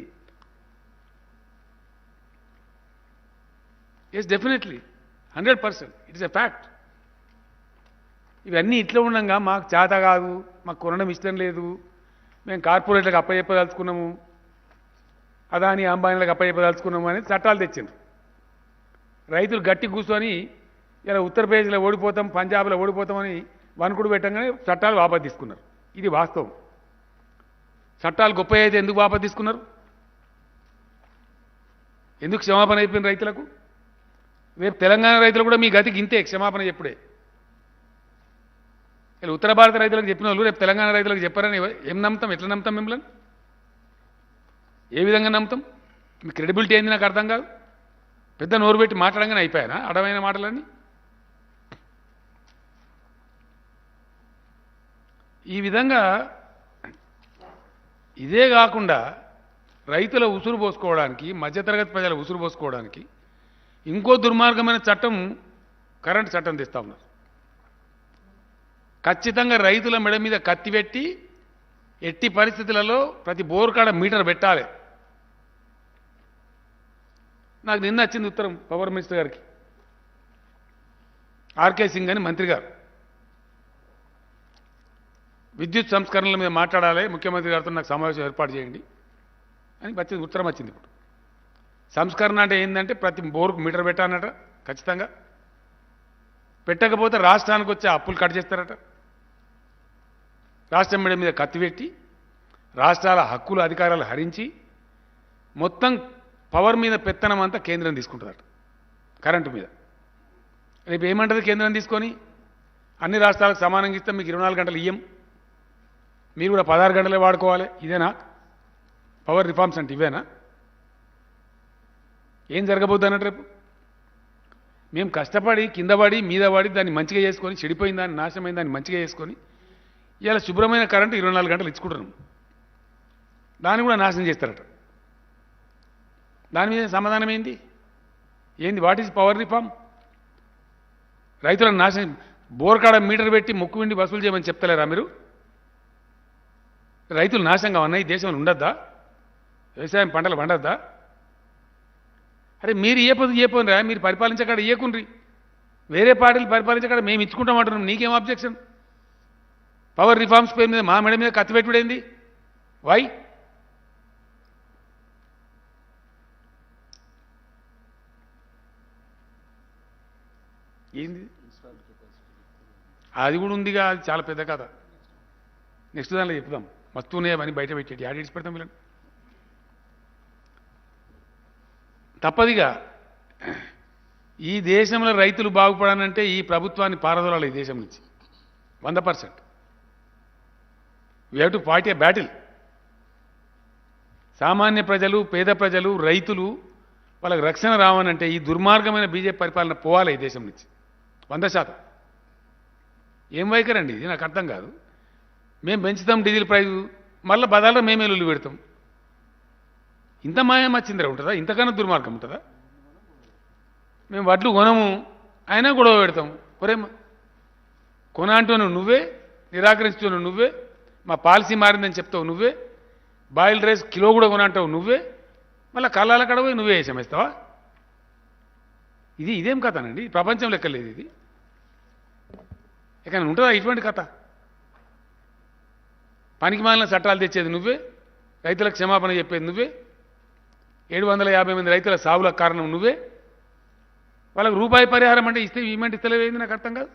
Yes, definitely 100%. It's a fact. ఇవన్నీ ఇట్లా ఉండగా మాకు చేత కాదు, మాకు కొనడం ఇష్టం లేదు, మేము కార్పొరేట్లకు అప్పచెప్పదలుచుకున్నాము, అదాని అంబానీలకు అప్పచెప్పదలుచుకున్నాము అనేది చట్టాలు తెచ్చిండ్రు. రైతులు గట్టి కూర్చొని ఇలా ఉత్తరప్రదేశ్లో ఓడిపోతాం, పంజాబ్లో ఓడిపోతామని వణుకుడు పెట్టంగానే చట్టాలు వాపసు తీసుకున్నారు. ఇది వాస్తవం. చట్టాలు గొప్ప అయితే ఎందుకు వాపసు తీసుకున్నారు? ఎందుకు క్షమాపణ అయిపోయిన రైతులకు? రేపు తెలంగాణ రైతులు కూడా మీ గతికి ఇంతే క్షమాపణ చెప్పుడే. ఇలా ఉత్తర భారత రైతులకు చెప్పిన వాళ్ళు రేపు తెలంగాణ రైతులకు చెప్పారని ఏం నమ్ముతాం? ఎట్లా నమ్ముతాం? మిమ్మల్ని ఏ విధంగా నమ్ముతాం? మీ క్రెడిబిలిటీ ఏంది నాకు అర్థం కాదు. పెద్ద నోరు పెట్టి మాట్లాడంగానే అయిపోయానా అడమైన మాటలన్నీ? ఈ విధంగా ఇదే కాకుండా రైతుల ఉసురు పోసుకోవడానికి, మధ్యతరగతి ప్రజల ఉసురు పోసుకోవడానికి ఇంకో దుర్మార్గమైన చట్టం, కరెంటు చట్టం తెస్తా ఉన్నారు. ఖచ్చితంగా రైతుల మెడ మీద కత్తి పెట్టి ఎట్టి పరిస్థితులలో ప్రతి బోర్ కాడ మీటర్ పెట్టాలి. నాకు నిన్న వచ్చింది ఉత్తరం పవర్ మినిస్టర్ గారికి, ఆర్కే సింగ్ అని మంత్రి గారు. విద్యుత్ సంస్కరణల మీద మాట్లాడాలి, ముఖ్యమంత్రి గారితో నాకు సమావేశం ఏర్పాటు చేయండి అని వచ్చింది ఉత్తరం వచ్చింది. ఇప్పుడు సంస్కరణ అంటే ఏంటంటే ప్రతి బోరుకు మీటర్ పెట్టానట ఖచ్చితంగా. పెట్టకపోతే రాష్ట్రానికి వచ్చే అప్పులు కట్ చేస్తారట. రాష్ట్రం మీద కత్తి పెట్టి రాష్ట్రాల హక్కులు అధికారాలు హరించి మొత్తం పవర్ మీద పెత్తనం అంతా కేంద్రం తీసుకుంటుందట, కరెంటు మీద. రేపు ఏమంటుంది కేంద్రం తీసుకొని? అన్ని రాష్ట్రాలకు సమానంగా ఇస్తాం, మీకు 24 గంటలు ఇయ్యం, మీరు కూడా 16 గంటలే వాడుకోవాలి. ఇదేనా పవర్ రిఫార్మ్స్ అంటే? ఇవేనా? ఏం జరగబోద్దు అన్నట్టు రేపు? మేము కష్టపడి కింద పడి మీద పడి దాన్ని మంచిగా చేసుకొని, చెడిపోయిన దాన్ని నాశనమైన దాన్ని మంచిగా చేసుకొని ఇలా శుభ్రమైన కరెంటు 24 గంటలు ఇచ్చుకుంటున్నాం. దాన్ని కూడా నాశనం చేస్తారట. దాని మీద సమాధానం ఏంది? What is power reform? రైతులను నాశనం, బోర్కాడ మీటర్ పెట్టి ముక్కు విండి వసూలు చేయమని చెప్తలేరా మీరు? రైతులు నాశనంగా ఉన్నాయి, దేశంలో ఉండద్దా? వ్యవసాయం పంటలు పండద్దా? అరే మీరు ఏపోనరా, మీరు పరిపాలించకాడ ఏకుండ్రి, వేరే పార్టీలు పరిపాలించకాడ మేము ఇచ్చుకుంటామంటున్నాం, నీకేం అబ్జెక్షన్? పవర్ రిఫార్మ్స్ పేరు మీద మా మెడ మీద కత్తి పెట్టుడేంది? వై? ఏంది అది కూడా ఉందిగా, అది చాలా పెద్ద కథ. నెక్స్ట్ దానిలో చెప్దాం. మస్తూనే అని బయట పెట్టేటి ఆడిట్స్ పెడతాం వీళ్ళని. తప్పదిగా ఈ దేశంలో రైతులు బాగుపడాలంటే ఈ ప్రభుత్వాన్ని పారదోలాలి ఈ దేశం నుంచి 100%. We have to fight A battle. సామాన్య ప్రజలు, పేద ప్రజలు, రైతులు వాళ్ళకి రక్షణ రావాలంటే ఈ దుర్మార్గమైన బీజేపీ పరిపాలన పోవాలి ఈ దేశం నుంచి 100%. ఏం వైఖరండి ఇది? నాకు అర్థం కాదు. మేము పెంచుతాం డీజిల్ ప్రైజు, మళ్ళీ బదాల్లో మేమే లొల్లి పెడతాం. ఇంత మాయం వచ్చిందిరా ఉంటుందా? ఇంతకన్నా దుర్మార్గం ఉంటుందా? మేము వడ్లు కొనము, అయినా గొడవ పెడతాం. కొరేమ్మా కొన అంటూను నువ్వే, నిరాకరిస్తూను నువ్వే, మా పాలసీ మారిందని చెప్తావు నువ్వే, బాయిల్డ్ రైస్ కిలో కూడా కొనంటావు నువ్వే, మళ్ళీ కళ్ళాల కడ పోయి నువ్వే వేసేస్తావా? ఇదేం కథనండి? ప్రపంచం లెక్కలేదు ఇది. ఎక్కడ ఉంటుందా ఇటువంటి కథ? పనికి మాలిన చట్టాలు తెచ్చేది నువ్వే, రైతులకు క్షమాపణ చెప్పేది నువ్వే, 750 మంది రైతుల సావులకు కారణం నువ్వే, వాళ్ళకు రూపాయి పరిహారం అంటే ఇస్తే ఈమెంట్ ఇస్తలేవేంది? నాకు అర్థం కాదు.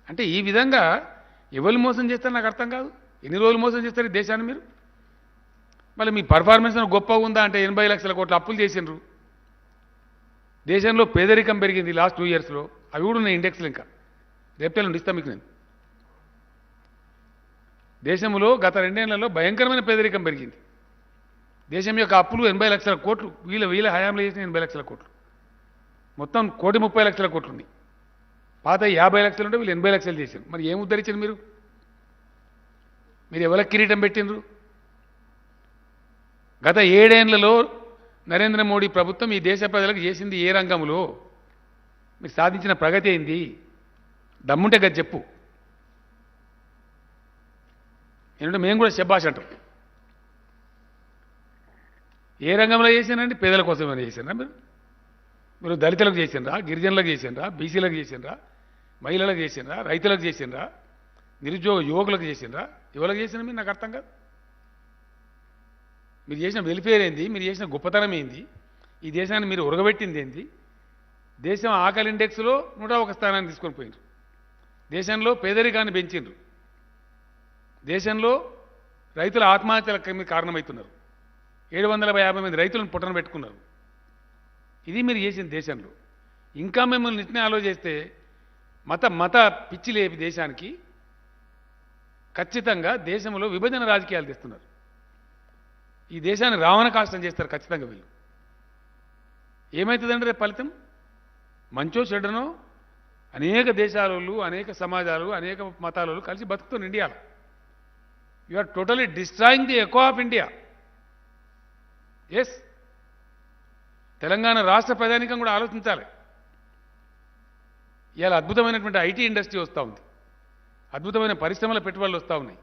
అంటే ఈ విధంగా ఎవరు మోసం చేస్తారు నాకు అర్థం కాదు. ఎన్ని రోజులు మోసం చేస్తారు ఈ దేశాన్ని మీరు? మళ్ళీ మీ పర్ఫార్మెన్స్ గొప్పగా ఉందా అంటే 80 లక్షల కోట్ల అప్పులు చేసిండ్రు. దేశంలో పేదరికం పెరిగింది లాస్ట్ 2 ఇయర్స్లో. అవి కూడా ఉన్నాయి ఇండెక్స్లు. ఇంకా రేపేళ్ళు ఇస్తాం మీకు నేను. దేశంలో గత 2 ఏళ్లలో భయంకరమైన పేదరికం పెరిగింది. దేశం యొక్క అప్పులు 80 లక్షల కోట్లు, వీళ్ళ హయాంలో చేసిన 80 లక్షల కోట్లు, మొత్తం 1,30 లక్షల కోట్లు ఉన్నాయి. పాత 50 లక్షలు ఉంటే వీళ్ళు 80 లక్షలు చేశారు. మరి ఏం ఉద్ధరించారు మీరు? మీరు ఎవరికి కిరీటం పెట్టినరు? గత 7 ఏళ్లలో నరేంద్ర మోడీ ప్రభుత్వం ఈ దేశ ప్రజలకు చేసింది ఏ రంగంలో, మీరు సాధించిన ప్రగతి ఏంది, దమ్ముంటే గది చెప్పు. ఎందుకంటే మేము కూడా శబ్బాష్ అంటాం. ఏ రంగంలో చేసినండి? పేదల కోసం ఏమైనా చేసినరా మీరు దళితులకు చేసినరా, గిరిజనులకు చేసినరా, బీసీలకు చేసినరా, మహిళలకు చేసినరా, రైతులకు చేసినరా, నిరుద్యోగ యువకులకు చేసినరా, ఎవరికి చేసిన మీరు నాకు అర్థం కాదు. మీరు చేసిన వెల్ఫేర్ ఏంది, మీరు చేసిన గొప్పతనం ఏంది, ఈ దేశాన్ని మీరు ఉరగబెట్టింది ఏంది? దేశం ఆకలి ఇండెక్స్లో 101 స్థానాన్ని తీసుకొని పోయినారు. దేశంలో పేదరికాన్ని పెంచిండ్రు. దేశంలో రైతుల ఆత్మహత్యలకు కారణమవుతున్నారు. 750 మంది రైతులను పుట్టన పెట్టుకున్నారు. ఇది మీరు చేసిన దేశంలో. ఇంకా మిమ్మల్ని నిట్నే ఆలోచిస్తే మత పిచ్చి లేపి దేశానికి ఖచ్చితంగా దేశంలో విభజన రాజకీయాలు తెస్తున్నారు. ఈ దేశాన్ని రావణ కాష్టం చేస్తారు ఖచ్చితంగా వీళ్ళు. ఏమవుతుందంటే రేపు ఫలితం మంచో చెడ్డనో అనేక దేశాలలో, అనేక సమాజాలు, అనేక మతాలలో కలిసి బతుకుతున్న ఇండియాలో. You are totally destroying the eco of India. Yes, Telangana రాష్ట్ర ప్రజానికం కూడా ఆలోచించాలి. ఇవాళ అద్భుతమైనటువంటి ఐటీ ఇండస్ట్రీ వస్తూ ఉంది, అద్భుతమైన పరిశ్రమల పెట్టుబడులు వస్తూ ఉన్నాయి.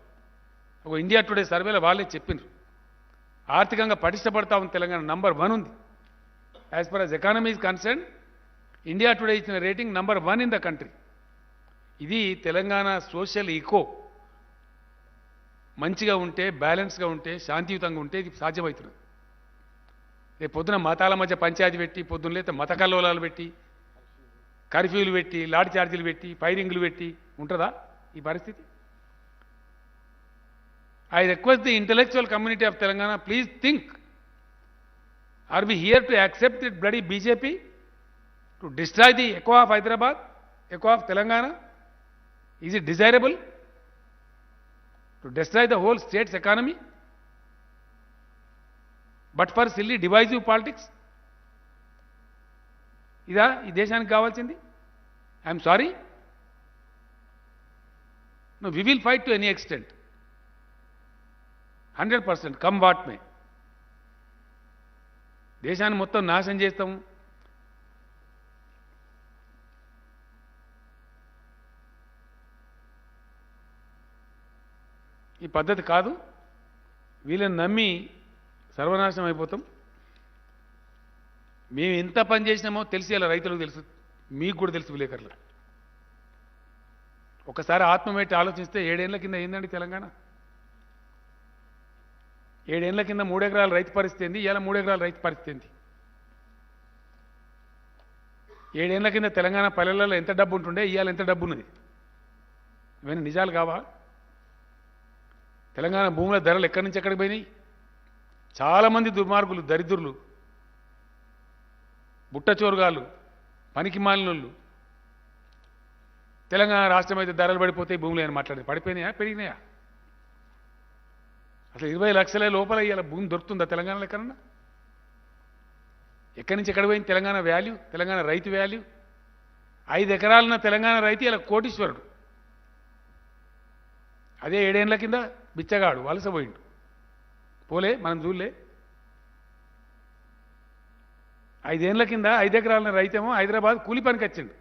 ఒక ఇండియా టుడే సర్వేలో వాళ్ళే చెప్పినారు, ఆర్థికంగా పటిష్టపడతా ఉంది తెలంగాణ. నంబర్ 1 ఉంది. As far as economy is concern, India Today ఇచ్చిన rating number 1 in the country. ఇది తెలంగాణ సోషల్ ఈకో మంచిగా ఉంటే, బ్యాలెన్స్గా ఉంటే, శాంతియుతంగా ఉంటే ఇది సాధ్యమవుతుంది. రేపు పొద్దున మతాల మధ్య పంచాయతీ పెట్టి, పొద్దున్న లేతే మత కల్లోలాలు పెట్టి, కర్ఫ్యూలు పెట్టి, లాఠీ చార్జీలు పెట్టి, ఫైరింగ్లు పెట్టి ఉంటుందా ఈ పరిస్థితి? I request the intellectual community of Telangana, please think, are we here to accept that bloody BJP to destroy the echo of Hyderabad, echo of Telangana? Is it desirable to destroy the whole state's economy but for silly divisive politics? ఇదా ఈ దేశానికి కావాల్సింది? I'm sorry, no, we will fight to any extent, 100%, come what may. దేశాన్ని మొత్తం నాశనం చేస్తాము. ఈ పద్ధతి కాదు. వీళ్ళని నమ్మి సర్వనాశనం అయిపోతాం. మేము ఎంత పని చేసినామో తెలిసి అలా రైతులకు తెలుసు, మీకు కూడా తెలుసు విలేకరులు. ఒకసారి ఆత్మమెట్టి ఆలోచిస్తే 7 ఏళ్ల కింద ఏందండి తెలంగాణ? 7 ఏళ్ల కింద 3 ఎకరాల రైతు పరిస్థితి ఏంది, ఇవాళ 3 ఎకరాల రైతు పరిస్థితి ఏంది? 7 ఏళ్ల కింద తెలంగాణ పల్లెలలో ఎంత డబ్బు ఉంటుండే, ఇవాళ ఎంత డబ్బు ఉన్నది? ఇవన్నీ నిజాలు కావా? తెలంగాణ భూముల ధరలు ఎక్కడి నుంచి ఎక్కడికి పోయినాయి? చాలామంది దుర్మార్గులు, దరిద్రులు, బుట్టచోరుగాళ్ళు, పనికి మాలినోళ్ళు తెలంగాణ రాష్ట్రం అయితే ధరలు పడిపోతాయి, భూములు అని మాట్లాడేది. పడిపోయినాయా, పెరిగినాయా? అసలు 20 లక్షల లోపల ఇవాళ భూమి దొరుకుతుందా తెలంగాణలో ఎక్కడన్నా? ఎక్కడి నుంచి ఎక్కడ పోయింది తెలంగాణ వాల్యూ, తెలంగాణ రైతు వాల్యూ? 5 ఎకరాలున్న తెలంగాణ రైతు ఇలా కోటీశ్వరుడు. అదే 7 ఏళ్ల కింద బిచ్చగాడు, వలసపోయిండు. పోలే, మనం చూడలే. 5 ఏళ్ల కింద 5 ఎకరాలున్న రైతేమో హైదరాబాద్ కూలి పనికి వచ్చిండు.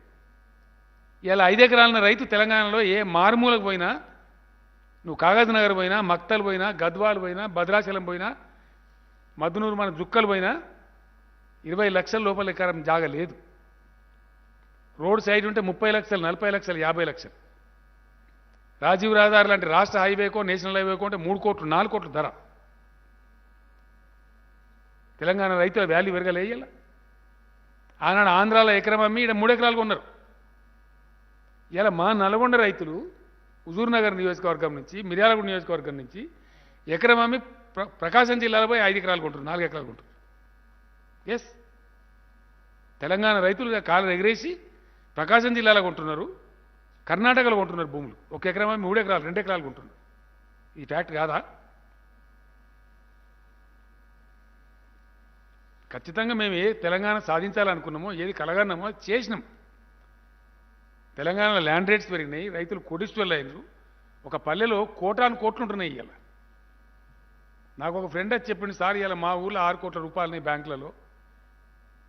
ఇలా 5 ఎకరాలున్న రైతు తెలంగాణలో ఏ మారుమూలకు పోయినా, నువ్వు కాగజ్ నగర్ పోయినా, మక్తల్ పోయినా, గద్వాల్ పోయినా, భద్రాచలం పోయినా, మద్నూరు మన జుక్కలు పోయినా 20 లక్షల లోపల ఎకరం జాగా లేదు. రోడ్ సైడ్ ఉంటే 30 లక్షలు, 40 లక్షలు, 50 లక్షలు. రాజీవ్ రహదారి లాంటి రాష్ట్ర హైవేకో, నేషనల్ హైవేకో అంటే 3 కోట్లు, 4 కోట్లు ధర. తెలంగాణ రైతుల వాల్యూ పెరగలేయాల. ఆనాడు ఆంధ్రాలో ఎకరం అమ్మి ఇక్కడ 3 ఎకరాలు కొన్నారు. ఇలా మా నల్గొండ రైతులు హుజూర్నగర్ నియోజకవర్గం నుంచి, మిర్యాలగూడ నియోజకవర్గం నుంచి ఎకరం అమ్మి ప్రకాశం జిల్లాలో పోయి 5 ఎకరాలు కొంటారు, 4 ఎకరాలు కొంటారు. ఎస్, తెలంగాణ రైతులుగా కాలు ఎగరేసి ప్రకాశం జిల్లాలో కొంటున్నారు, కర్ణాటకలో కొంటున్నారు భూములు. 1 ఎకరం అమ్మి 3 ఎకరాలు, 2 ఎకరాలు కొంటున్నారు. ఈ ఫ్యాక్ట్ కాదా? ఖచ్చితంగా మేము ఏ తెలంగాణ సాధించాలనుకున్నామో, ఏది కలగన్నామో చేసినాం. తెలంగాణలో ల్యాండ్ రేట్స్ పెరిగినాయి, రైతులు కోటీశ్వరులు అయినారు. ఒక పల్లెలో కోటాను కోట్లు ఉంటున్నాయి. ఇవాళ నాకు ఒక ఫ్రెండ్ వచ్చి చెప్పింది, సార్ ఇలా మా ఊళ్ళో 6 కోట్ల రూపాయలని బ్యాంకులలో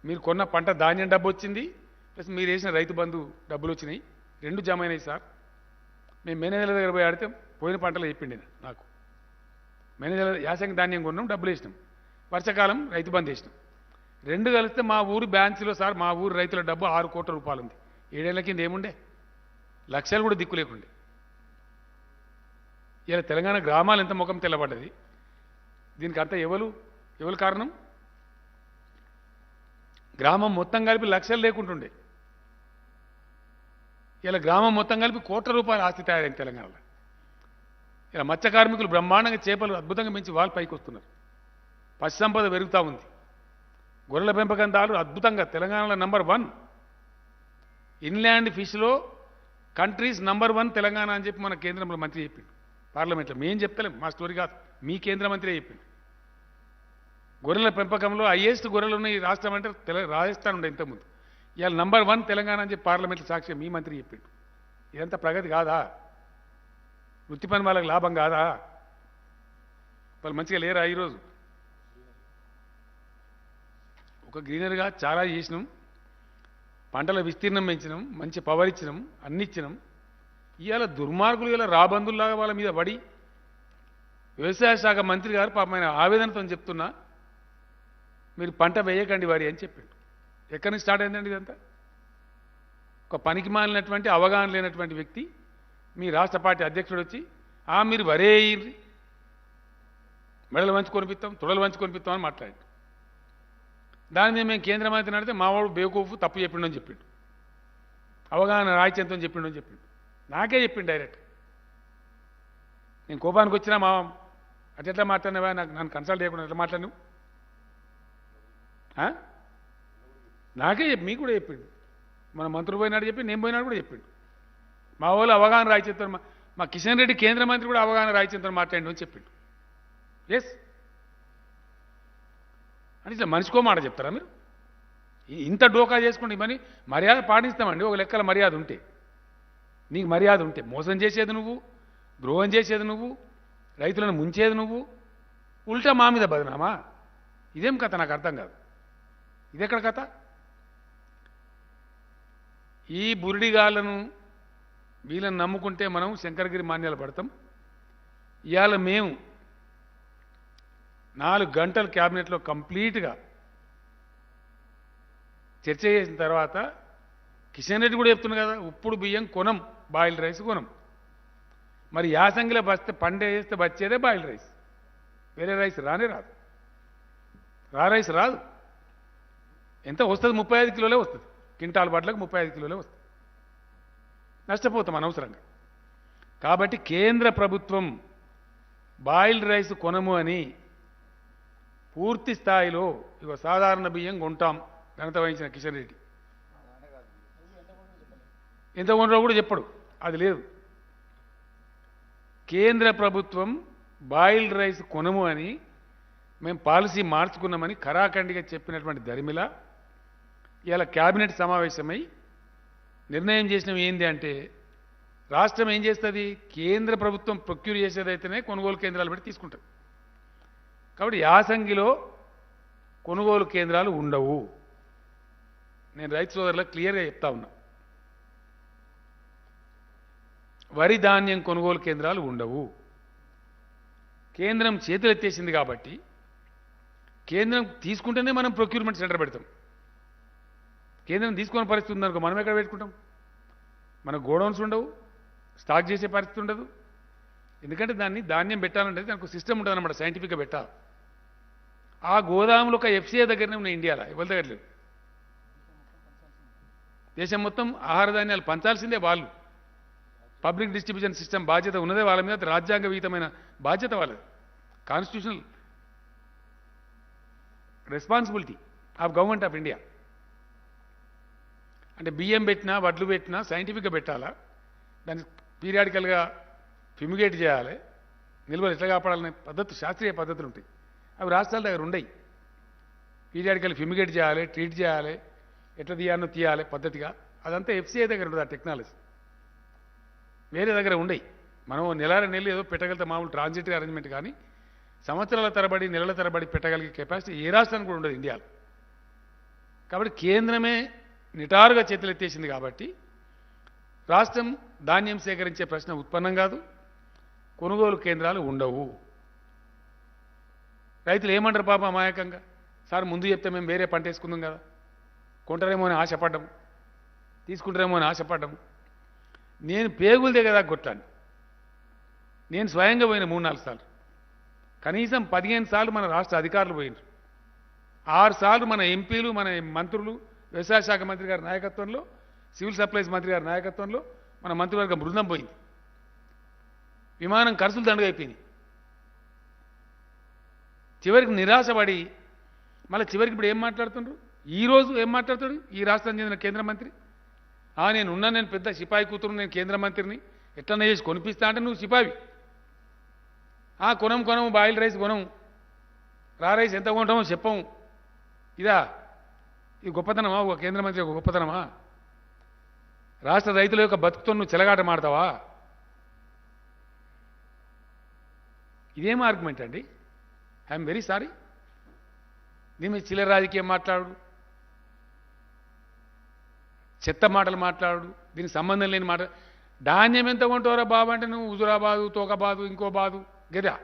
మీరు కొన్న పంట ధాన్యం డబ్బు వచ్చింది, ప్లస్ మీరు వేసిన రైతు బంధు డబ్బులు వచ్చినాయి, 2 జమ అయినాయి సార్. మేము మేనేజర్ల దగ్గర పోయి ఆడితే పోయిన పంటలు చెప్పిండి నాకు. మేనేజర్ యాసంగి ధాన్యం కొన్నాం, డబ్బులు వేసినాం, వర్షాకాలం రైతు బంధు వేసినాం, 2 కలిస్తే మా ఊరు బ్యాలెన్స్లో సార్ మా ఊరు రైతుల డబ్బు 6 కోట్ల రూపాయలు ఉంది. 7 ఏళ్ల కింద ఏముండే, లక్షలు కూడా దిక్కు లేకుండే. ఇలా తెలంగాణ గ్రామాలు ఎంత ముఖం తెల్లబడ్డది. దీనికి అంతా ఎవరు కారణం? గ్రామం మొత్తం కలిపి లక్షలు లేకుంటుండే, ఇలా గ్రామం మొత్తం కలిపి కోట్ల రూపాయల ఆస్తి తయారైంది తెలంగాణలో. ఇలా మత్స్య కార్మికులు బ్రహ్మాండంగా చేపలు అద్భుతంగా పెంచి వాళ్ళు పైకి వస్తున్నారు, పశు సంపద పెరుగుతూ ఉంది, గొర్రెల పెంపకందారులు అద్భుతంగా తెలంగాణలో #1 ఇన్లాండ్ ఫిష్లో కంట్రీస్ #1 తెలంగాణ అని చెప్పి మన కేంద్రంలో మంత్రి చెప్పిండు పార్లమెంట్లో. మేం చెప్తలేం, మా స్టోరీ కాదు, మీ కేంద్ర మంత్రి చెప్పిండు. గొర్రెల పెంపకంలో హైయెస్ట్ గొర్రెలు ఉన్న ఈ రాష్ట్రం అంటే రాజస్థాన్ ఉండే ఇంతకుముందు, ఇవాళ #1 తెలంగాణ అని చెప్పి పార్లమెంట్లో సాక్ష్యం మీ మంత్రి చెప్పిండు. ఇదంతా ప్రగతి కాదా? వృత్తి పని వాళ్ళకి లాభం కాదా? వాళ్ళు మంచిగా లేరా? ఈరోజు ఒక గ్రీనరీగా చాలా చేసినాం, పంటల విస్తీర్ణం పెంచినాం, మంచి పవర్ ఇచ్చినాం, అన్ని ఇచ్చినాం. ఇవాళ దుర్మార్గులు ఇలా రాబందుల్లాగా వాళ్ళ మీద పడి వ్యవసాయ శాఖ మంత్రి గారు పాపం ఆయన ఆవేదనతో చెప్తున్నా, మీరు పంట వేయకండి వారి అని చెప్పిండు. ఎక్కడి నుంచి స్టార్ట్ అయిందండి ఇదంతా? ఒక పనికి మాలినటువంటి అవగాహన లేనటువంటి వ్యక్తి మీ రాష్ట్ర పార్టీ అధ్యక్షుడు వచ్చి మీరు వరేయ్యి మెడలు వంచి కొనిపిస్తాం, తొడలు వంచి కొనిపిస్తాం అని మాట్లాడి, దాని మీద మేము కేంద్ర మంత్రి అడిగితే మావాడు బేవకూఫు తప్పు చెప్పిండని చెప్పిండు, అవగాహన రాయిచెంతం చెప్పిండని చెప్పిండు. నాకే చెప్పిండు డైరెక్ట్. నేను కోపానికి వచ్చినా మా అట్లా మాట్లాడినవా, నన్ను కన్సల్ట్ చేయకుండా ఎట్లా మాట్లాడినావు? నాకే మీకు కూడా చెప్పిండు, మన మంత్రులు పోయినాడు చెప్పి, నేను పోయినాడు కూడా చెప్పిండు. మా వాళ్ళు అవగాహన రాయిచెంతం, మా కిషన్ రెడ్డి కేంద్ర మంత్రి కూడా అవగాహన రాయిచెంతం మాట్లాడి అని చెప్పిండు. ఎస్ అని ఇట్లా మనిషికో మాట చెప్తారా మీరు? ఇంత డోకా చేసుకోండి, ఇవన్నీ మర్యాద పాటిస్తామండి. ఒక లెక్కల మర్యాద ఉంటే, నీకు మర్యాద ఉంటే, మోసం చేసేది నువ్వు, ద్రోహం చేసేది నువ్వు, రైతులను ముంచేది నువ్వు, ఉల్టా మా మీద బదనామా? ఇదేం కథ? నాకు అర్థం కాదు. ఇదెక్కడ కథ? ఈ బురిడిగాళ్ళను వీళ్ళని నమ్ముకుంటే మనం శంకరగిరి మాన్యాలు పడతాం. ఇవాళ మేము 4 గంటలు క్యాబినెట్లో కంప్లీట్గా చర్చ చేసిన తర్వాత కిషన్ రెడ్డి కూడా చెప్తున్నా కదా, ఉప్పుడు బియ్యం కొనం, బాయిల్డ్ రైస్ కొనం. మరి యాసంగిలో బస్తే పండే చేస్తే వచ్చేదే బాయిల్డ్ రైస్, వేరే రైస్ రానే రాదు. రైస్ రాదు. ఎంత వస్తుంది? 35 కిలోలే వస్తుంది. క్వింటాల్ బట్లకు 35 కిలోలే వస్తుంది. నష్టపోతాం అనవసరంగా. కాబట్టి కేంద్ర ప్రభుత్వం బాయిల్డ్ రైస్ కొనము అని పూర్తి స్థాయిలో ఇక సాధారణ బియ్యం కొంటాం ఘనత వహించిన కిషన్ రెడ్డి. ఎంత కొనరో కూడా చెప్పడు, అది లేదు. కేంద్ర ప్రభుత్వం బాయిల్డ్ రైస్ కొనము అని మేము పాలసీ మార్చుకున్నామని ఖరాఖండిగా చెప్పినటువంటి దరిమిల ఇలా క్యాబినెట్ సమావేశమై నిర్ణయం చేసినవి ఏంది అంటే, రాష్ట్రం ఏం చేస్తుంది? కేంద్ర ప్రభుత్వం ప్రొక్యూర్ చేసేదైతేనే కొనుగోలు కేంద్రాలు పెట్టి తీసుకుంటుంది. కాబట్టి యాసంగిలో కొనుగోలు కేంద్రాలు ఉండవు. నేను రైతు సోదరులకు క్లియర్గా చెప్తా ఉన్నా, వరి ధాన్యం కొనుగోలు కేంద్రాలు ఉండవు. కేంద్రం చేతులు ఎత్తేసింది కాబట్టి కేంద్రం తీసుకుంటేనే మనం ప్రొక్యూర్మెంట్ సెంటర్ పెడతాం. కేంద్రం తీసుకునే పరిస్థితి ఉందనుకో, మనం ఎక్కడ పెట్టుకుంటాం? మన గోడౌన్స్ ఉండవు, స్టాక్ చేసే పరిస్థితి ఉండదు. ఎందుకంటే దాన్ని ధాన్యం పెట్టాలంటే దానికి సిస్టమ్ ఉంటుంది అన్నమాట, సైంటిఫిక్గా పెట్టాలి. ఆ గోదాములు ఒక ఎఫ్సీఐ దగ్గరనే ఉన్నాయి ఇండియాలో, ఎవరి దగ్గర లేవు. దేశం మొత్తం ఆహార ధాన్యాలు పంచాల్సిందే వాళ్ళు. పబ్లిక్ డిస్ట్రిబ్యూషన్ సిస్టమ్ బాధ్యత ఉన్నదే వాళ్ళ మీద, రాజ్యాంగ విహితమైన బాధ్యత వాళ్ళది, constitutional responsibility of government of India. అంటే బియ్యం పెట్టినా వడ్లు పెట్టినా సైంటిఫిక్గా పెట్టాలా, దాన్ని పీరియాడికల్గా ఫ్యూమిగేట్ చేయాలి, నిల్వలు ఎట్లా కాపాడాలనే పద్ధతి, శాస్త్రీయ పద్ధతులు ఉంటాయి. అవి రాష్ట్రాల దగ్గర ఉండయి. పీరియాడికల్ ఫ్యూమిగేట్ చేయాలి, ట్రీట్ చేయాలి, ఎట్లా తీయాలనో తీయాలి పద్ధతిగా. అదంతా ఎఫ్సీఐ దగ్గర ఉంటుంది ఆ టెక్నాలజీ, వేరే దగ్గర ఉండయి. మనం నెల 2 నెలలు ఏదో పెట్టగలిగితే మామూలు ట్రాన్సిటరీ అరేంజ్మెంట్, కానీ సంవత్సరాల తరబడి నెలల తరబడి పెట్టగలిగే కెపాసిటీ ఏ రాష్ట్రానికి కూడా ఉండదు ఇండియాలో. కాబట్టి కేంద్రమే నిటారుగా చేతులెత్తేసింది కాబట్టి రాష్ట్రం ధాన్యం సేకరించే ప్రశ్న ఉత్పన్నం కాదు, కొనుగోలు కేంద్రాలు ఉండవు. రైతులు ఏమంటారు పాప అమాయకంగా, సార్ ముందు చెప్తే మేము వేరే పంట వేసుకుందాం కదా, కొంటారేమో అని ఆశపడ్డం, తీసుకుంటారేమో అని ఆశపడ్డం. నేను పేగులు దిగదా కొట్టాను. నేను స్వయంగా పోయిన 3-4 సార్లు, కనీసం 15 సార్లు మన రాష్ట్ర అధికారులు పోయినారు, 6 సార్లు మన ఎంపీలు, మన మంత్రులు, వ్యవసాయ శాఖ మంత్రి గారి నాయకత్వంలో, సివిల్ సప్లైస్ మంత్రి గారి నాయకత్వంలో మన మంత్రివర్గ బృందం పోయింది. విమానం ఖర్చులు దండుగైపోయినాయి. చివరికి నిరాశపడి మళ్ళీ చివరికి ఇప్పుడు ఏం మాట్లాడుతుండ్రు, ఈరోజు ఏం మాట్లాడుతాడు ఈ రాష్ట్రానికి చెందిన కేంద్ర మంత్రి, నేను ఉన్నా, నేను పెద్ద సిపాయి కూతురు, నేను కేంద్ర మంత్రిని, ఎట్లన్నా చేసి కొనిపిస్తా అంటే నువ్వు సిపాయి. కొనము బాయిల్ రైస్ కొనము, రా రైస్ ఎంత కొంటామో చెప్పము. ఇదా ఇది గొప్పతనమా? ఒక కేంద్ర మంత్రి ఒక గొప్పతనమా? రాష్ట్ర రైతుల యొక్క బతుకుతో నువ్వు చెలగాట మాడతావా? ఇదేం ఆర్గ్యుమెంట్ అండి? I'm very sorry. దీని మీద చిల్లర రాజకీయం మాట్లాడు, చెత్త మాటలు మాట్లాడు, దీనికి సంబంధం లేని మాట. ధాన్యం ఎంత కొంటావురా బాబు అంటే నువ్వు హుజురాబాదు, తోకబాదు, ఇంకో బాదు, గదా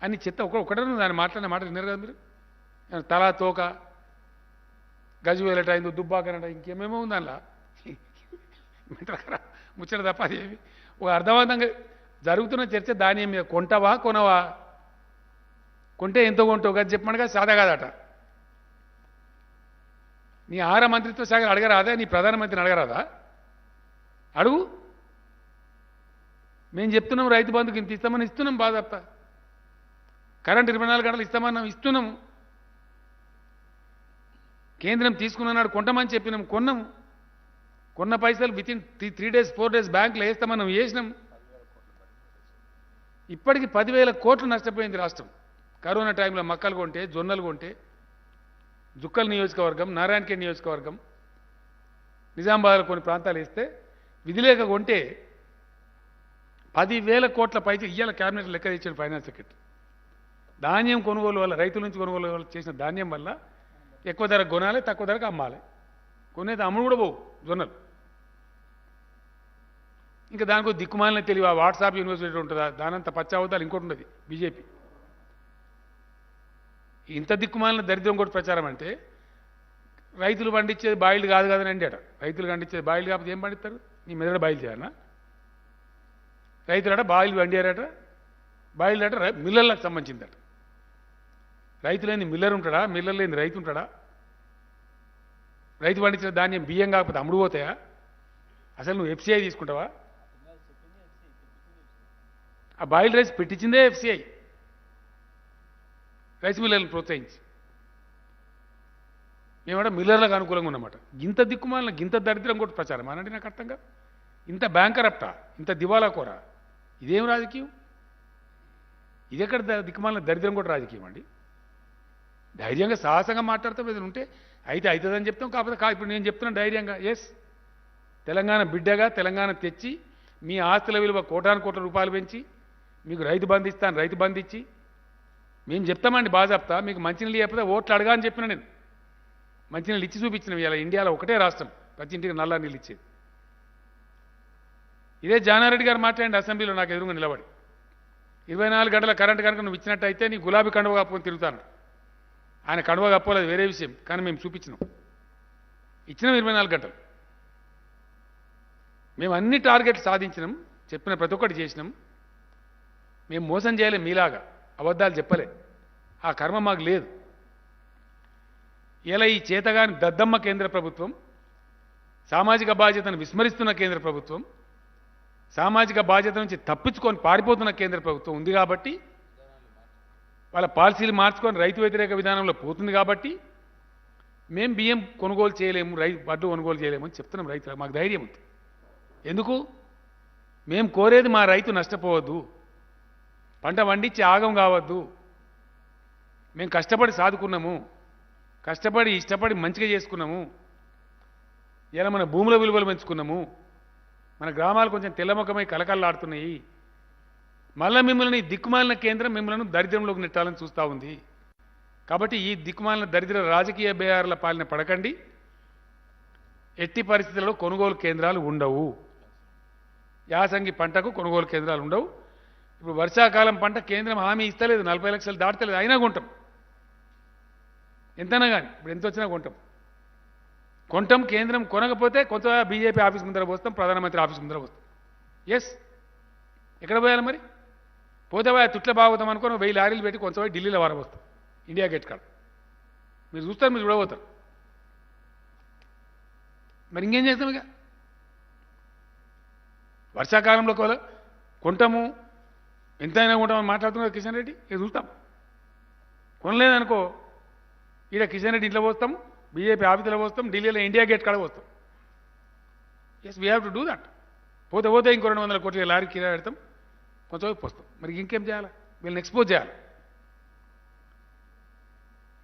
అని చెత్త ఒకటే దాన్ని మాట్లాడిన మాట విన్నారు కదా మీరు. తలా తోక, గజువేలట, ఇందు దుబ్బాకనట, ఇంకేమేమో ఉంది అందులో ముచ్చట తప్ప అదేమి. ఒక అర్థవంతంగా జరుగుతున్న చర్చ ధాన్యం మీద. కొంటవా కొనవా? కొంటే ఎంత కొంటావు కదా చెప్పమనగా సాదా కాదట. నీ ఆహార మంత్రిత్వ శాఖ అడగరాదా? నీ ప్రధానమంత్రిని అడగరాదా? అడుగు. మేము చెప్తున్నాం రైతు బంధుకి ఇంత ఇస్తామని ఇస్తున్నాం, బాధప్ప. కరెంట్ 24 గంటలు ఇస్తామన్నాం, ఇస్తున్నాము. కేంద్రం తీసుకున్నాడు కొంటమని చెప్పినాం, కొన్నాము. కొన్న పైసలు వితిన్ 3 days 4 days బ్యాంకులో వేస్తామన్నాం, వేసినాం. ఇప్పటికి 10,000 కోట్లు నష్టపోయింది రాష్ట్రం. కరోనా టైంలో మక్కలు కొంటే, జొన్నలు కొంటే, జుక్కల్ నియోజకవర్గం, నారాయణఖేడ్ నియోజకవర్గం, నిజామాబాద్లో కొన్ని ప్రాంతాలు వేస్తే విధిలేక కొంటే 10,000 కోట్ల పైకి ఇయ్యాల క్యాబినెట్ లెక్క తెచ్చాడు ఫైనాన్స్ సెక్రటరీ. ధాన్యం కొనుగోలు వల్ల, రైతుల నుంచి కొనుగోలు వల్ల చేసిన ధాన్యం వల్ల ఎక్కువ ధరకు కొనాలి, తక్కువ ధరకు అమ్మాలి. కొనేది అమ్ముడు కూడా పోవు జొన్నలు. ఇంకా దానికో దిక్కుమాలిన తెలివి ఆ వాట్సాప్ యూనివర్సిటీ ఉంటుందా, దానంత పచ్చావతాలు ఇంకోటి ఉండదు బీజేపీ. ఇంత దిక్కుమాలిన దరిద్రం కూడా ప్రచారం అంటే రైతులు పండించేది బాయిల్డ్ కాదు కదని అండి. రైతులు పండించేది బాయిల్డ్ కాకపోతే ఏం పండిస్తారు? నీ మెదడు బాయిల్ చేయాలన్నా? రైతులట బాయిల్ పండారట, బాయిల్డ్ అట మిల్లర్లకు సంబంధించిందట. రైతు లేని మిల్లర్ ఉంటాడా? మిల్లర్ లేని రైతు ఉంటాడా? రైతు పండించిన ధాన్యం బియ్యం కాకపోతే అమ్ముడు పోతాయా? అసలు నువ్వు ఎఫ్సిఐ తీసుకుంటావా? ఆ బాయిల్డ్ రైస్ పెట్టించిందే ఎఫ్సిఐ, రైస్ మిల్లర్లను ప్రోత్సహించి. మేమంటే మిల్లర్లకు అనుకూలంగా ఉన్నమాట. ఇంత దిక్కుమాలిన, ఇంత దరిద్రం కూడా ప్రచారం అనండి. నాకు అర్థం కాదు. ఇంత బ్యాంకరప్టా, ఇంత దివాలా కోర, ఇదేం రాజకీయం? ఇదెక్కడ దిక్కుమాలిన దరిద్రం కూడా రాజకీయం అండి? ధైర్యంగా సాహసంగా మాట్లాడతాం, ఏదైనా ఉంటే అయితే అవుతుందని చెప్తాం. కాకపోతే ఇప్పుడు నేను చెప్తున్నాను ధైర్యంగా, ఎస్, తెలంగాణ బిడ్డగా తెలంగాణ తెచ్చి మీ ఆస్తుల విలువ కోటాను కోట్ల రూపాయలు పెంచి మీకు రైతు బంధు ఇస్తాను, రైతు బంధు ఇచ్చి మేము చెప్తామండి, బాగా చెప్తా. మీకు మంచినీళ్ళు చెప్పితే ఓట్లు అడగా అని చెప్పిన నేను. మంచినీళ్ళు ఇచ్చి చూపించినవి. ఇలా ఇండియాలో ఒకటే రాష్ట్రం ప్రతి ఇంటికి నల్ల నీళ్ళు ఇచ్చేది. ఇదే జానారెడ్డి గారు మాట్లాడండి అసెంబ్లీలో నాకు ఎదురుగా నిలబడి, 24 గంటల కరెంట్ కనుక నువ్వు ఇచ్చినట్టయితే నీ గులాబీ కండువ కప్పుకొని తిరుగుతాను. ఆయన కండువ కప్పుకోలేదు, వేరే విషయం. కానీ మేము చూపించినాం, ఇచ్చినాం 24 గంటలు. మేము అన్ని టార్గెట్లు సాధించినాం, చెప్పిన ప్రతి ఒక్కటి చేసినాం. మేము మోసం చేయలే, మీలాగా అబద్ధాలు చెప్పలే. ఆ కర్మ మాకు లేదు. ఇలా ఈ చేతగాని దద్దమ్మ కేంద్ర ప్రభుత్వం, సామాజిక బాధ్యతను విస్మరిస్తున్న కేంద్ర ప్రభుత్వం, సామాజిక బాధ్యత నుంచి తప్పించుకొని పారిపోతున్న కేంద్ర ప్రభుత్వం ఉంది కాబట్టి, వాళ్ళ పాలసీలు మార్చుకొని రైతు వ్యతిరేక విధానంలో పోతుంది కాబట్టి మేము బియ్యం కొనుగోలు చేయలేము, వడ్లు కొనుగోలు చేయలేము అని చెప్తున్నాం రైతులకు. మాకు ధైర్యం ఉంది. ఎందుకు? మేము కోరేది మా రైతు నష్టపోవద్దు, పంట వండించి ఆగం కావద్దు. మేము కష్టపడి సాదుకున్నాము, కష్టపడి ఇష్టపడి మంచిగా చేసుకున్నాము. ఇలా మన భూముల విలువలు పెంచుకున్నాము. మన గ్రామాలు కొంచెం తెల్లముఖమై కలకల్లాడుతున్నాయి. మళ్ళీ మిమ్మల్ని దిక్కుమాలిన కేంద్రం మిమ్మల్ని దరిద్రంలోకి నెట్టాలని చూస్తూ ఉంది. కాబట్టి ఈ దిక్కుమాలిన దరిద్ర రాజకీయ బేహార్ల పాలన పడకండి. ఎట్టి పరిస్థితుల్లో కొనుగోలు కేంద్రాలు ఉండవు. యాసంగి పంటకు కొనుగోలు కేంద్రాలు ఉండవు. ఇప్పుడు వర్షాకాలం పంట కేంద్రం హామీ ఇస్తలేదు, 40 లక్షలు దాటలేదు, అయినా కొంటాం. ఎంతైనా కానీ ఇప్పుడు ఎంత వచ్చినా కొంటాం. కేంద్రం కొనకపోతే కొంత బీజేపీ ఆఫీస్ ముందర పోస్తాం, ప్రధానమంత్రి ఆఫీస్ ముందర పోస్తాం. ఎస్, ఎక్కడ పోయాలి మరి? పోతే పోయా తుట్ల బాగుతాం అనుకుని 1000 లారీలు పెట్టి కొంచెం పోయి ఢిల్లీలో వారబోస్తాం, ఇండియా గేట్ కాడ. మీరు చూస్తారు, మీరు చూడబోతారు. మరి ఇంకేం చేస్తాం? ఇక వర్షాకాలంలో కొంటాము, ఎంతైనా కొంటామని మాట్లాడుతున్నారు కిషన్ రెడ్డి. ఇక చూస్తాం. కొనలేదనుకో, ఈడ కిషన్ రెడ్డి ఇంట్లో పోస్తాం, బీజేపీ ఆఫీసులో పోస్తాం, ఢిల్లీలో ఇండియా గేట్ కాడ పోస్తాం. Yes, we have to do that. పోతే ఇంకో 200 కోట్ల లారీ కిరా పెడతాం, కొంచెం పోస్తాం. మరి ఇంకేం చేయాలి? వీళ్ళని ఎక్స్పోజ్ చేయాలి.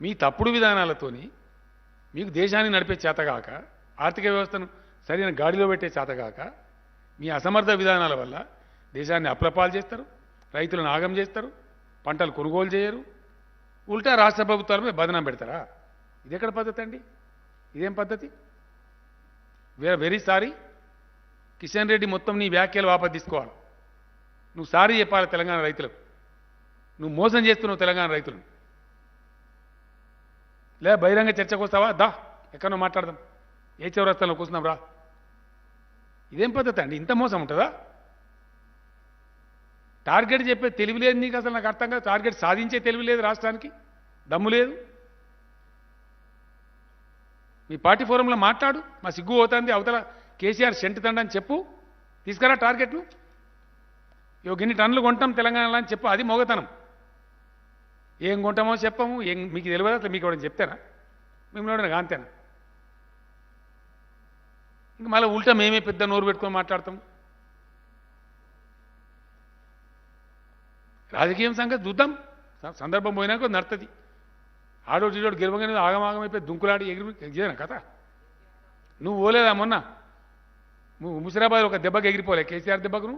మీ తప్పుడు విధానాలతోని మీకు దేశాన్ని నడిపే చేతగాక, ఆర్థిక వ్యవస్థను సరైన గాడిలో పెట్టే చేతగాక, మీ అసమర్థ విధానాల వల్ల దేశాన్ని అప్రపాలు చేస్తారు, రైతులను ఆగం చేస్తారు, పంటలు కొనుగోలు చేయరు, ఉల్టా రాష్ట్ర ప్రభుత్వాలపై బదనాం పెడతారా? ఇది ఎక్కడ పద్ధతి అండి? ఇదేం పద్ధతి? We are very sorry. Kishan Reddy, మొత్తం నీ వ్యాఖ్యలు వాపసు తీసుకోవాలి. నువ్వు సారీ చెప్పాలి తెలంగాణ రైతులకు. నువ్వు మోసం చేస్తున్నావు తెలంగాణ రైతులను. లేదా బహిరంగ చర్చకు వస్తావా? దా, ఎక్కడో మాట్లాడదాం, ఏ చౌరస్తాలో కూర్చున్నాం రా. ఇదేం పద్ధతి అండి? ఇంత మోసం ఉంటుందా? టార్గెట్ చెప్పే తెలివి లేదు నీకు. అసలు నాకు అర్థం కాదు. టార్గెట్ సాధించే తెలివి లేదు, రాష్ట్రానికి దమ్ము లేదు. మీ పార్టీ ఫోరంలో మాట్లాడు. మా సిగ్గు పోతుంది, అవతల కేసీఆర్ సెంటు తండని చెప్పు, తీసుకురా టార్గెట్ను. ఇన్ని టన్నులు కొంటాం తెలంగాణలో అని చెప్పు. అది మొగతనం. ఏం కొంటామో చెప్పము, మీకు తెలియదు. అట్లా మీకు ఎవరైనా చెప్తారా? మిమ్మల్ని అంతేనా? ఇంక మళ్ళీ ఉల్టా మేమే పెద్ద నోరు పెట్టుకొని మాట్లాడతాం. రాజకీయం సంగతి చూద్దాం, సందర్భం పోయినాక నడుతుంది. ఆడోడు ఈడోడు గెలవగానే ఆగమాగమైపోయి దుంకులాడి ఎగిరినా కథ. నువ్వు పోలేదా మొన్న? ముసిరాబాద్ ఒక దెబ్బకి ఎగిరిపోలే, కేసీఆర్ దెబ్బకు.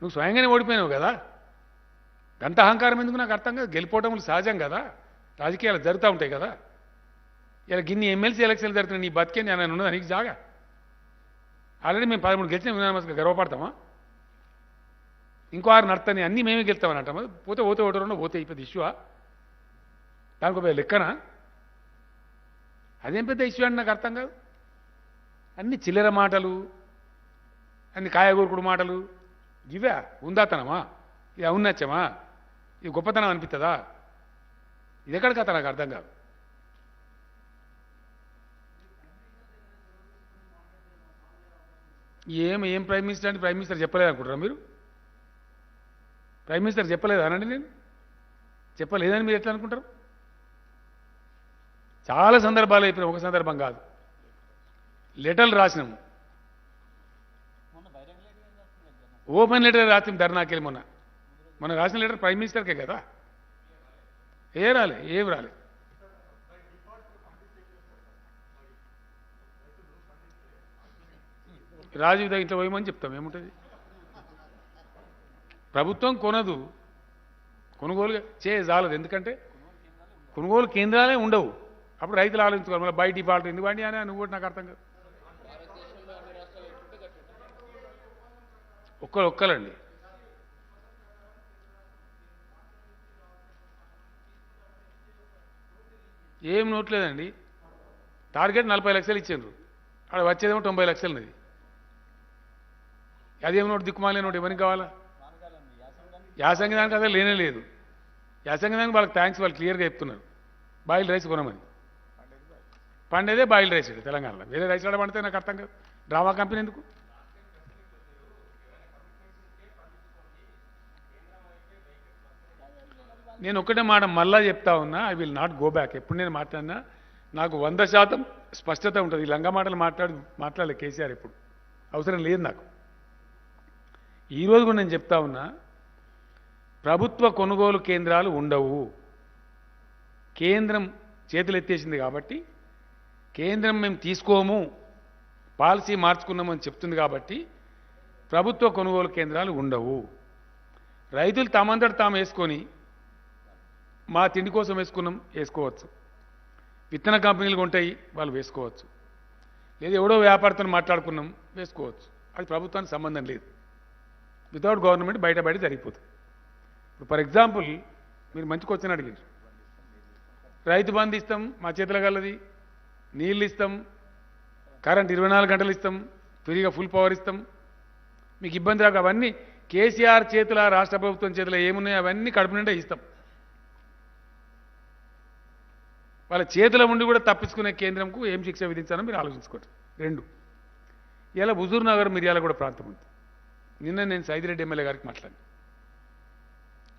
నువ్వు స్వయంగానే ఓడిపోయినావు కదా. గంత అహంకారం ఎందుకు నాకు అర్థం కాదు. గెలిపోవటములు సహజం కదా, రాజకీయాలు జరుగుతూ ఉంటాయి కదా. ఇలా గిన్ని ఎమ్మెల్సీ ఎలక్షన్లు జరుగుతున్నాయి, నీ బతికే నేను ఉన్నదా నీకు జాగా? ఆల్రెడీ మేము 13 గెలిచిన యునానిమస్గా గర్వపడతామా? ఇంకో 6 నడతాని అన్నీ మేమే గెలుస్తామని అంటామా? పోతే ఓటరు పోతే పెద్ద ఇష్యూవా? దానికి ఒక లెక్కనా? అదేం పెద్ద ఇష్యూ అని నాకు అర్థం కాదు. అన్ని చిల్లర మాటలు, అన్ని కాయగూరుకుడు మాటలు. ఇవే ఉందాతనమా? ఇది ఔన్నత్యమా? ఇది గొప్పతనం అనిపిస్తుందా? ఇది ఎక్కడ కథ నాకు అర్థం కాదు. ఏం ప్రైమ్ మినిస్టర్ అంటే ప్రైమ్ మినిస్టర్ చెప్పలేదు అనుకుంటారా మీరు? ప్రైమ్ మినిస్టర్ చెప్పలేదు అనండి. నేను చెప్పలేదని మీరు ఎట్లా అనుకుంటారు? చాలా సందర్భాలు అయిపోయినా, ఒక సందర్భం కాదు. లెటర్లు రాసినాము, ఓపెన్ లెటర్ రాసినాం ధర్నాకెళ్ళి. మొన్న రాసిన లెటర్ ప్రైమ్ మినిస్టర్కే కదా. ఏం రాలే. రాజీవ్ దగ్గర ఇట్లా పోయమని చెప్తాం, ఏముంటుంది? ప్రభుత్వం కొనదు, కొనుగోలు చేయజాలదు. ఎందుకంటే కొనుగోలు కేంద్రాలే ఉండవు. అప్పుడు రైతులు ఆలోచించుకోవాలి, మళ్ళీ బై డిఫాల్ట్ ఎందుకు అండి అని. నువ్వు కూడా నాకు అర్థం కాదు. ఒక్కలండి. ఏం నోట్లేదండి. టార్గెట్ 40 లక్షలు ఇచ్చిండ్రు, అక్కడ వచ్చేదేమో 90 లక్షలున్నది. అదేమో నోటు దిక్కుమాలే నోటు ఎవరికి కావాలా? యాసంగి దానికి అసలు లేనే లేదు. యాసంగి దానికి వాళ్ళకి థ్యాంక్స్, వాళ్ళు క్లియర్గా చెప్తున్నారు. బాయిల్ రైస్ కొనమని. పండేదే బాయిల్ రైస్ తెలంగాణలో. వేరే రైస్ కూడా పండితే నాకు అర్థం కాదు. డ్రామా కంపెనీ ఎందుకు? నేను ఒక్కటే మాట మళ్ళా చెప్తా ఉన్నా, I will not go back. ఎప్పుడు నేను మాట్లాడినా నాకు 100% స్పష్టత ఉంటుంది. ఈ లంగా మాటలు మాట్లాడలే కేసీఆర్ ఎప్పుడు, అవసరం లేదు నాకు. ఈరోజు కూడా నేను చెప్తా ఉన్నా, ప్రభుత్వ కొనుగోలు కేంద్రాలు ఉండవు. కేంద్రం చేతులు ఎత్తేసింది కాబట్టి, కేంద్రం మేము తీసుకోము, పాలసీ మార్చుకున్నామని చెప్తుంది కాబట్టి ప్రభుత్వ కొనుగోలు కేంద్రాలు ఉండవు. రైతులు తమంతట తాము వేసుకొని మా తిండి కోసం వేసుకోవచ్చు. విత్తన కంపెనీలు ఉంటాయి, వాళ్ళు వేసుకోవచ్చు. లేదా ఎవడో వ్యాపారతో మాట్లాడుకున్నాం వేసుకోవచ్చు. అది ప్రభుత్వానికి సంబంధం లేదు. వితౌట్ గవర్నమెంట్ బయట జరిగిపోతుంది. ఇప్పుడు ఫర్ ఎగ్జాంపుల్ మీరు మంచి క్వశ్చన్ అడిగారు. రైతు బంధు ఇస్తాం, మా చేతుల గలది, నీళ్ళు ఇస్తాం, కరెంట్ 24 గంటలు ఇస్తాం, ఫ్రీగా ఫుల్ పవర్ ఇస్తాం, మీకు ఇబ్బంది రాక అవన్నీ కేసీఆర్ చేతుల రాష్ట్ర ప్రభుత్వం చేతుల ఏమున్నాయో అవన్నీ కడుపు నిండా ఇస్తాం. వాళ్ళ చేతుల ఉండి కూడా తప్పించుకునే కేంద్రంకు ఏం శిక్ష విధించాలో మీరు ఆలోచించుకోండి. 2 ఇలా హుజూర్ నగర్ మిర్యాల కూడా ప్రాంతం ఉంది. నిన్న నేను సైదిరెడ్డి ఎమ్మెల్యే గారికి మాట్లాడాను.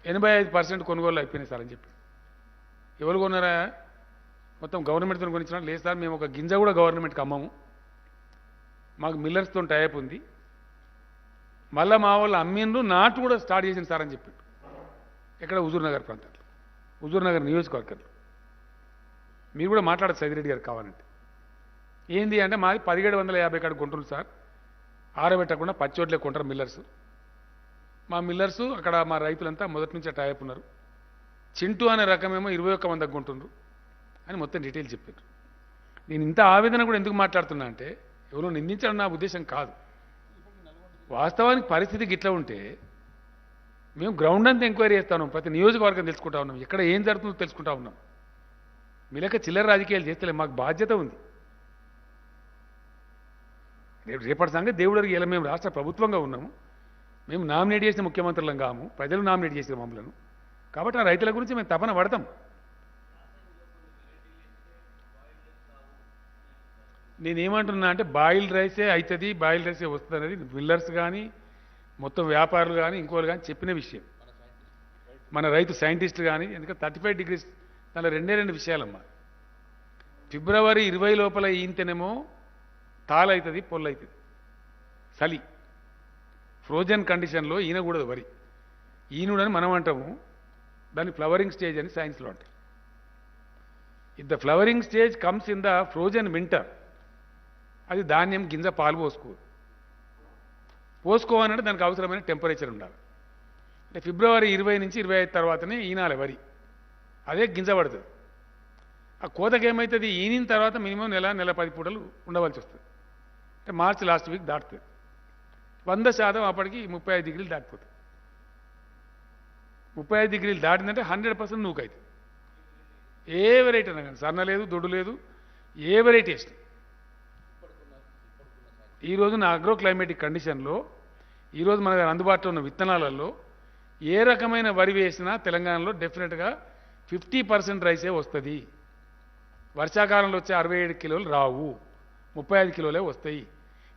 85% కొనుగోలు అయిపోయినాయి సార్ అని చెప్పి. ఎవరు కొన్నారా? మొత్తం గవర్నమెంట్తో కొనిచ్చినా? లేదు సార్, మేము ఒక గింజ కూడా గవర్నమెంట్కి అమ్మము, మాకు మిల్లర్స్తో టైప్ ఉంది, మళ్ళీ మా వాళ్ళు అమ్మిండ్రు, నాటు కూడా స్టార్ట్ చేసింది సార్ అని చెప్పాడు. ఎక్కడ? హుజూర్ నగర్ ప్రాంతంలో, హుజూర్ నగర్ నియోజకవర్గంలో. మీరు కూడా మాట్లాడచ్చు సైదిరెడ్డి గారు కావాలంటే. ఏంది అంటే మాది 1750 కాడ కొంటున్నారు సార్, ఆరబెట్టకుండా పచ్చోట్లే కొంటారు మిల్లర్సు. మా మిల్లర్సు అక్కడ మా రైతులంతా మొదటి నుంచి టైప్ ఉన్నారు. చింటూ అనే రకమేమో 21 మందికి కొంటున్నారు అని మొత్తం డీటెయిల్ చెప్పారు. నేను ఇంత ఆవేదన కూడా ఎందుకు మాట్లాడుతున్నా అంటే ఎవరో నిందించడం నా ఉద్దేశం కాదు. వాస్తవానికి పరిస్థితి గిట్లా ఉంటే మేము గ్రౌండ్ అంతా ఎంక్వైరీ చేస్తా ఉన్నాం, ప్రతి నియోజకవర్గం తెలుసుకుంటా ఉన్నాం, ఎక్కడ ఏం జరుగుతుందో తెలుసుకుంటా ఉన్నాం. మీ లెక్క చిల్లర రాజకీయాలు చేస్తలే, మాకు బాధ్యత ఉంది. రేపటి సంగతి దేవుడికి ఇలా మేము రాష్ట్ర ప్రభుత్వంగా ఉన్నాము, మేము నామినేట్ చేసిన ముఖ్యమంత్రులం కాము, ప్రజలు నామినేట్ చేసిన మమ్మలను. కాబట్టి ఆ రైతుల గురించి మేము తపన పడతాం. నేనేమంటున్నా అంటే బాయిల్డ్ రైసే అవుతుంది, బాయిల్డ్ రైసే వస్తుంది అనేది మిల్లర్స్ కానీ మొత్తం వ్యాపారులు కానీ ఇంకోళ్ళు కానీ చెప్పిన విషయం. మన రైతు సైంటిస్టులు కానీ, ఎందుకంటే 35 degrees దానిలో 2 విషయాలమ్మా. ఫిబ్రవరి 20 లోపల ఈంతేనేమో తాళవుతుంది, పొల్లవుతుంది, చలి, ఫ్రోజన్ కండిషన్లో ఈనకూడదు వరి. ఈనుడని మనం అంటాము, దాన్ని ఫ్లవరింగ్ స్టేజ్ అని సైన్స్లో అంటారు. If the flowering stage comes in the frozen winter, అది ధాన్యం గింజ పాలు పోసుకోవాలంటే దానికి అవసరమైన టెంపరేచర్ ఉండాలి. అంటే ఫిబ్రవరి 20 నుంచి 25 తర్వాతనే ఈనాలి వరి, అదే గింజ పడుతుంది. ఆ కోతకి ఏమవుతుంది, ఈనిన తర్వాత మినిమం నెల 10 పూటలు ఉండవలసి వస్తుంది. అంటే మార్చి లాస్ట్ వీక్ దాటుతుంది. 100% అప్పటికి 35 degrees దాటిపోతుంది. 35 degrees దాటిందంటే 100% నూకైతుంది. ఏ వెరైటీ అయినా కానీ, సన్న లేదు, దొడ్డు లేదు, ఏ వెరైటీ వేసిన ఈరోజు నా అగ్రో క్లైమేటిక్ కండిషన్లో ఈరోజు మన దగ్గర అందుబాటులో ఉన్న విత్తనాలలో ఏ రకమైన వరి వేసినా తెలంగాణలో డెఫినెట్గా 50% రైసే వస్తుంది. వర్షాకాలంలో వచ్చే 67 కిలోలు రావు, 35 కిలోలే వస్తాయి.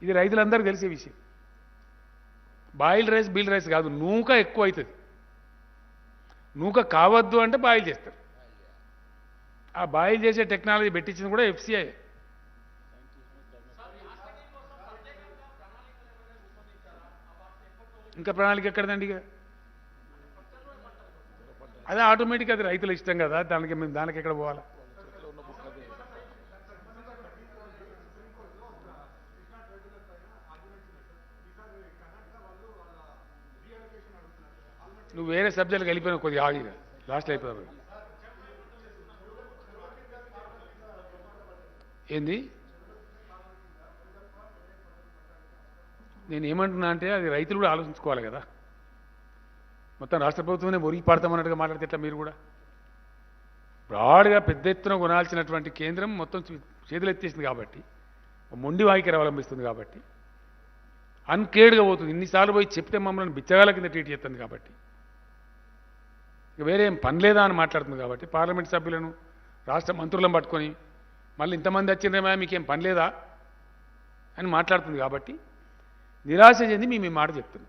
ఇది రైతులందరికీ తెలిసే విషయం. బాయిల్డ్ రైస్ బీల్డ్ రైస్ కాదు, నూక ఎక్కువ అవుతుంది. నూక కావద్దు అంటే బాయిల్ చేస్తారు. ఆ బాయిల్ చేసే టెక్నాలజీ పెట్టించింది కూడా FCI. ఇంకా ప్రణాళిక ఎక్కడదండి? ఇక అదే ఆటోమేటిక్, అది రైతుల ఇష్టం కదా, దానికి ఎక్కడ పోవాలా? నువ్వు వేరే సబ్జెక్టులకు వెళ్ళిపోయినావు, కొద్దిగా ఆగిగా లాస్ట్లో అయిపోయావు. ఏంది? నేను ఏమంటున్నా అంటే అది రైతులు కూడా ఆలోచించుకోవాలి కదా. మొత్తం రాష్ట్ర ప్రభుత్వమే ఒరిగి పడతామన్నట్టుగా మాట్లాడితే ఎట్లా? మీరు కూడా బ్రాడ్గా పెద్ద ఎత్తున కొనాల్సినటువంటి కేంద్రం మొత్తం చేతులు ఎత్తేసింది కాబట్టి, మొండి వాయికర అవలంబిస్తుంది కాబట్టి, అన్కేర్డ్గా పోతుంది. ఇన్నిసార్లు పోయి చెప్తే మమ్మల్ని బిచ్చగాల కింద ట్రీట్ చేస్తుంది కాబట్టి, ఇక వేరే ఏం పని లేదా అని మాట్లాడుతుంది కాబట్టి, పార్లమెంట్ సభ్యులను రాష్ట్ర మంత్రులను పట్టుకొని మళ్ళీ ఇంతమంది వచ్చిందేమో మీకేం పని లేదా అని మాట్లాడుతుంది కాబట్టి నిరాశ చెంది మేము ఈ మాట చెప్తున్నాం.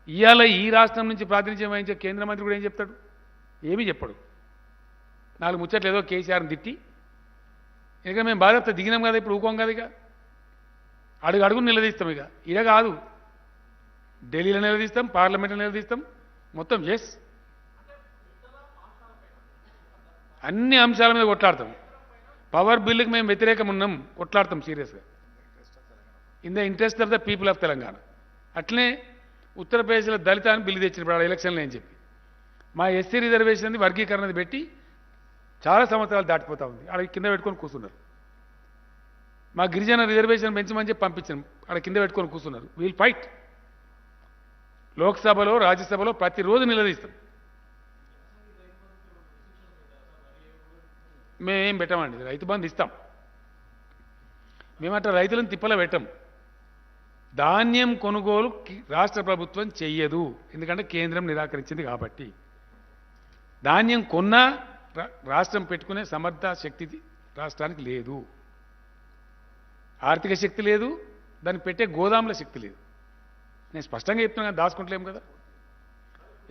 ఇవాళ ఈ రాష్ట్రం నుంచి ప్రాతినిధ్యం వహించే కేంద్ర మంత్రి కూడా ఏం చెప్తాడు? ఏమీ చెప్పడు. 4 ముచ్చట్లు ఏదో కేసీఆర్ని తిట్టి, ఇక మేము బాధ్యత దిగినాం కదా, ఇప్పుడు ఊకోం కదా, ఇక అడుగును నిలదీస్తాం. ఇక ఇక కాదు, ఢిల్లీలో నిలదీస్తాం, పార్లమెంట్లో నిలదీస్తాం, మొత్తం ఎస్ అన్ని అంశాల మీద కొట్లాడతాం. పవర్ బిల్లుకి మేము వ్యతిరేకం ఉన్నాం, కొట్లాడతాం సీరియస్గా, in the interest of the people of Telangana. అట్లనే ఉత్తరప్రదేశ్లో దళితాన్ని బిల్లు తెచ్చినప్పుడు ఎలక్షన్లు అని చెప్పి మా ఎస్సీ రిజర్వేషన్ వర్గీకరణది పెట్టి చాలా సంవత్సరాలు దాటిపోతూ ఉంది. ఆడ కింద పెట్టుకొని కూర్చున్నారు. మా గిరిజన రిజర్వేషన్ పెంచమని చెప్పి పంపించాం, ఆడ కింద పెట్టుకొని కూర్చున్నారు. Wheel fight. లోక్సభలో రాజ్యసభలో ప్రతిరోజు నిలదీస్తాం. మేమేం పెట్టామండి, రైతు బంధు ఇస్తాం. మేమట్లా రైతులను తిప్పలో పెట్టాం. ధాన్యం కొనుగోలు రాష్ట్ర ప్రభుత్వం చెయ్యదు, ఎందుకంటే కేంద్రం నిరాకరించింది కాబట్టి. ధాన్యం కొన్నా రాష్ట్రం పెట్టుకునే సమర్థ శక్తి రాష్ట్రానికి లేదు, ఆర్థిక శక్తి లేదు, దాన్ని పెట్టే గోదాముల శక్తి లేదు. నేను స్పష్టంగా చెప్తున్నా, దాచుకుంటలేము కదా.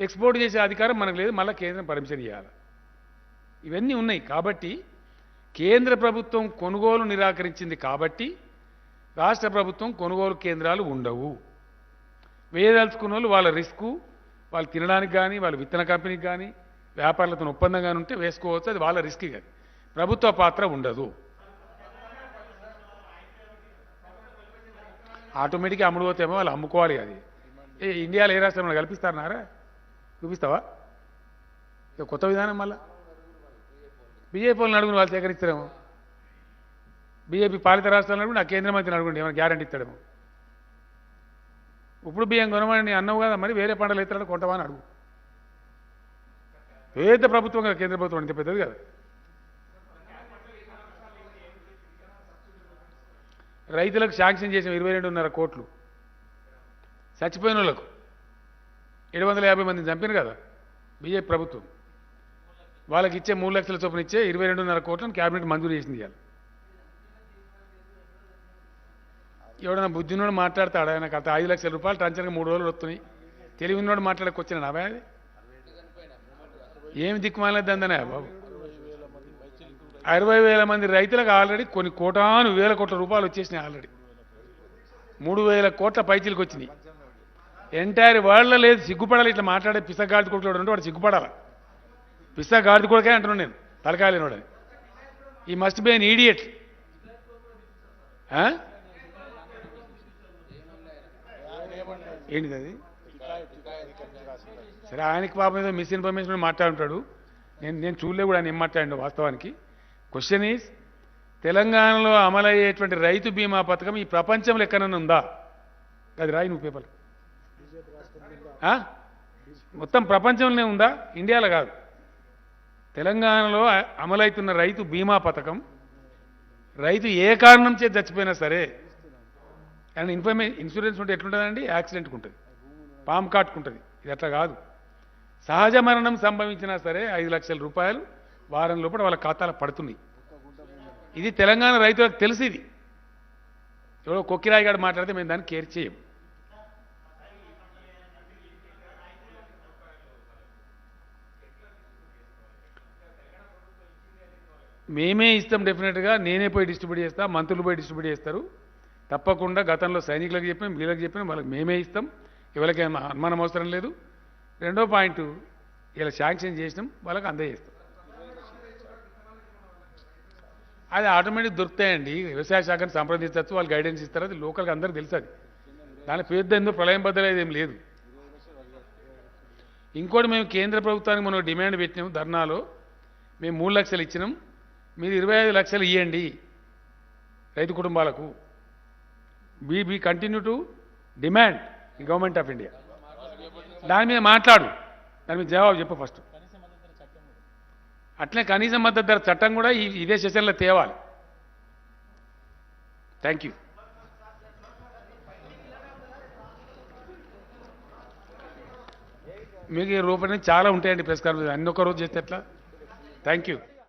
ఎక్స్పోర్ట్ చేసే అధికారం మనకు లేదు, మళ్ళీ కేంద్రం పర్మిషన్ ఇవ్వాలి. ఇవన్నీ ఉన్నాయి. కాబట్టి కేంద్ర ప్రభుత్వం కొనుగోలు నిరాకరించింది కాబట్టి రాష్ట్ర ప్రభుత్వం కొనుగోలు కేంద్రాలు ఉండవు. వేయదలుచుకున్న వాళ్ళు వాళ్ళ రిస్కు, వాళ్ళు తినడానికి కానీ వాళ్ళ విత్తన కంపెనీకి కానీ వ్యాపారులతో ఒప్పందం కానీ ఉంటే వేసుకోవచ్చు, అది వాళ్ళ రిస్క్. కానీ ప్రభుత్వ పాత్ర ఉండదు. ఆటోమేటిక్గా అమ్ముడు పోతేమో వాళ్ళు అమ్ముకోవాలి. అది ఇండియాలో ఏ రాష్ట్రంలో కల్పిస్తారన్నారా? చూపిస్తావా? కొత్త విధానం మళ్ళా బీజేపీ వాళ్ళని అడుగుని వాళ్ళు సేకరిస్తారేమో. బీజేపీ పాలిత రాష్ట్రాలను అడుగుని, ఆ కేంద్ర మంత్రిని అడుగుండి, ఏమైనా గ్యారంటీ ఇస్తాడేమో. ఇప్పుడు బియ్యం కొనమని అన్నావు కదా, మరి వేరే పంటలు ఎత్తాడు కొంటవా అని అడుగు. పెద్ద ప్రభుత్వం కదా, కేంద్ర ప్రభుత్వం అంతే పెద్దది కదా. రైతులకు శాంక్షన్ చేసిన 22.5 కోట్లు చచ్చిపోయిన వాళ్ళకు 750 మందిని చంపారు కదా బీజేపీ ప్రభుత్వం. వాళ్ళకి ఇచ్చే 3 లక్షల చొప్పున ఇచ్చే 22.5 కోట్లను క్యాబినెట్ మంజూరు చేసింది. ఇవ్వాలి. ఎవడన్నా బుద్ధినోడు మాట్లాడతాడు, ఆయనకు అంత 5 లక్షల రూపాయలు టంచనగా 3 రోజులు వస్తున్నాయి. తెలివినోడు మాట్లాడకొచ్చిన నావే. అది ఏమి దిక్కుమాలేదు అందనే బాబు. 60,000 మంది రైతులకు ఆల్రెడీ కొన్ని కోటాను వేల కోట్ల రూపాయలు వచ్చేసినాయి. ఆల్రెడీ 3,000 కోట్ల పైచీలకు వచ్చినాయి. ఎంటైర్ వరల్డ్లో లేదు. సిగ్గుపడాలి ఇట్లా మాట్లాడే పిసగాడి కొడుకులు ఉంటే వాడు సిగ్గుపడాలి. పిసగాడి కొడుకే అంటున్నాను నేను, తలకాయలేనోడని. ఈ మస్ట్ బి ఎన్ ఈడియట్. ఏంటిది అది? సరే, ఆయనకి పాపం ఏదో మిస్ఇన్ఫర్మేషన్ మాట్లాడుంటాడు. నేను చూడలే కూడా ఆయన ఏం మాట్లాడిండు వాస్తవానికి. క్వశ్చన్ ఈజ్, తెలంగాణలో అమలయ్యేటువంటి రైతు బీమా పథకం ఈ ప్రపంచంలో ఎక్కడైనా ఉందా? అది రాయి నువ్వు పేపర్. మొత్తం ప్రపంచంలోనే ఉందా, ఇండియాలో కాదు. తెలంగాణలో అమలవుతున్న రైతు బీమా పథకం, రైతు ఏ కారణం చేతి చచ్చిపోయినా సరే, అండ్ ఇన్సూరెన్స్ ఉంటే ఎట్లుంటుందండి? యాక్సిడెంట్కి ఉంటుంది, పాము కాటుకుంటుంది. ఇది అట్లా కాదు. సహజ మరణం సంభవించినా సరే 5 లక్షల రూపాయలు వారం లోపల వాళ్ళ ఖాతాలో పడుతున్నాయి. ఇది తెలంగాణ రైతులకు తెలిసి. ఇది ఎవరో కొక్కిరాయి గారు మాట్లాడితే మేము దాన్ని కేర్ చేయం. మేమే ఇస్తాం డెఫినెట్గా. నేనే పోయి డిస్ట్రిబ్యూట్ చేస్తా, మంత్రులు పోయి డిస్ట్రిబ్యూట్ చేస్తారు తప్పకుండా. గతంలో సైనికులకు చెప్పినాం, వీళ్ళకి చెప్పినాం, వాళ్ళకి మేమే ఇస్తాం. ఎవరికి అనుమానం అవసరం లేదు. రెండో పాయింట్, ఇలా శాంక్షన్ చేసినాం, వాళ్ళకి అందజేస్తాం. అది ఆటోమేటిక్ దొరుకుతాయండి. వ్యవసాయ శాఖను సంప్రదించవచ్చు, వాళ్ళు గైడెన్స్ ఇస్తారు. అది లోకల్గా అందరికీ తెలుసు. అది దాని పెద్ద ఎందుకు ప్రళయం బద్దలేదు ఏం లేదు. ఇంకోటి, మేము కేంద్ర ప్రభుత్వానికి మనం డిమాండ్ పెట్టినాం ధర్నాలో. మేము 3 లక్షలు ఇచ్చినాం, మీరు 25 లక్షలు ఇవ్వండి రైతు కుటుంబాలకు. Be continue to demand the government of India. దాని మీద మాట్లాడు, దాని మీద జవాబు చెప్పు ఫస్ట్. అట్లే కనీస మద్దతు ధర చట్టం కూడా ఇదే సెషన్లో తేవాలి. Thank you. మీకు రూపాయలు చాలా ఉంటాయండి ప్రెస్ కాన్ఫరెన్స్, అన్ని ఒక్క రోజు చేస్తే ఎట్లా? Thank you.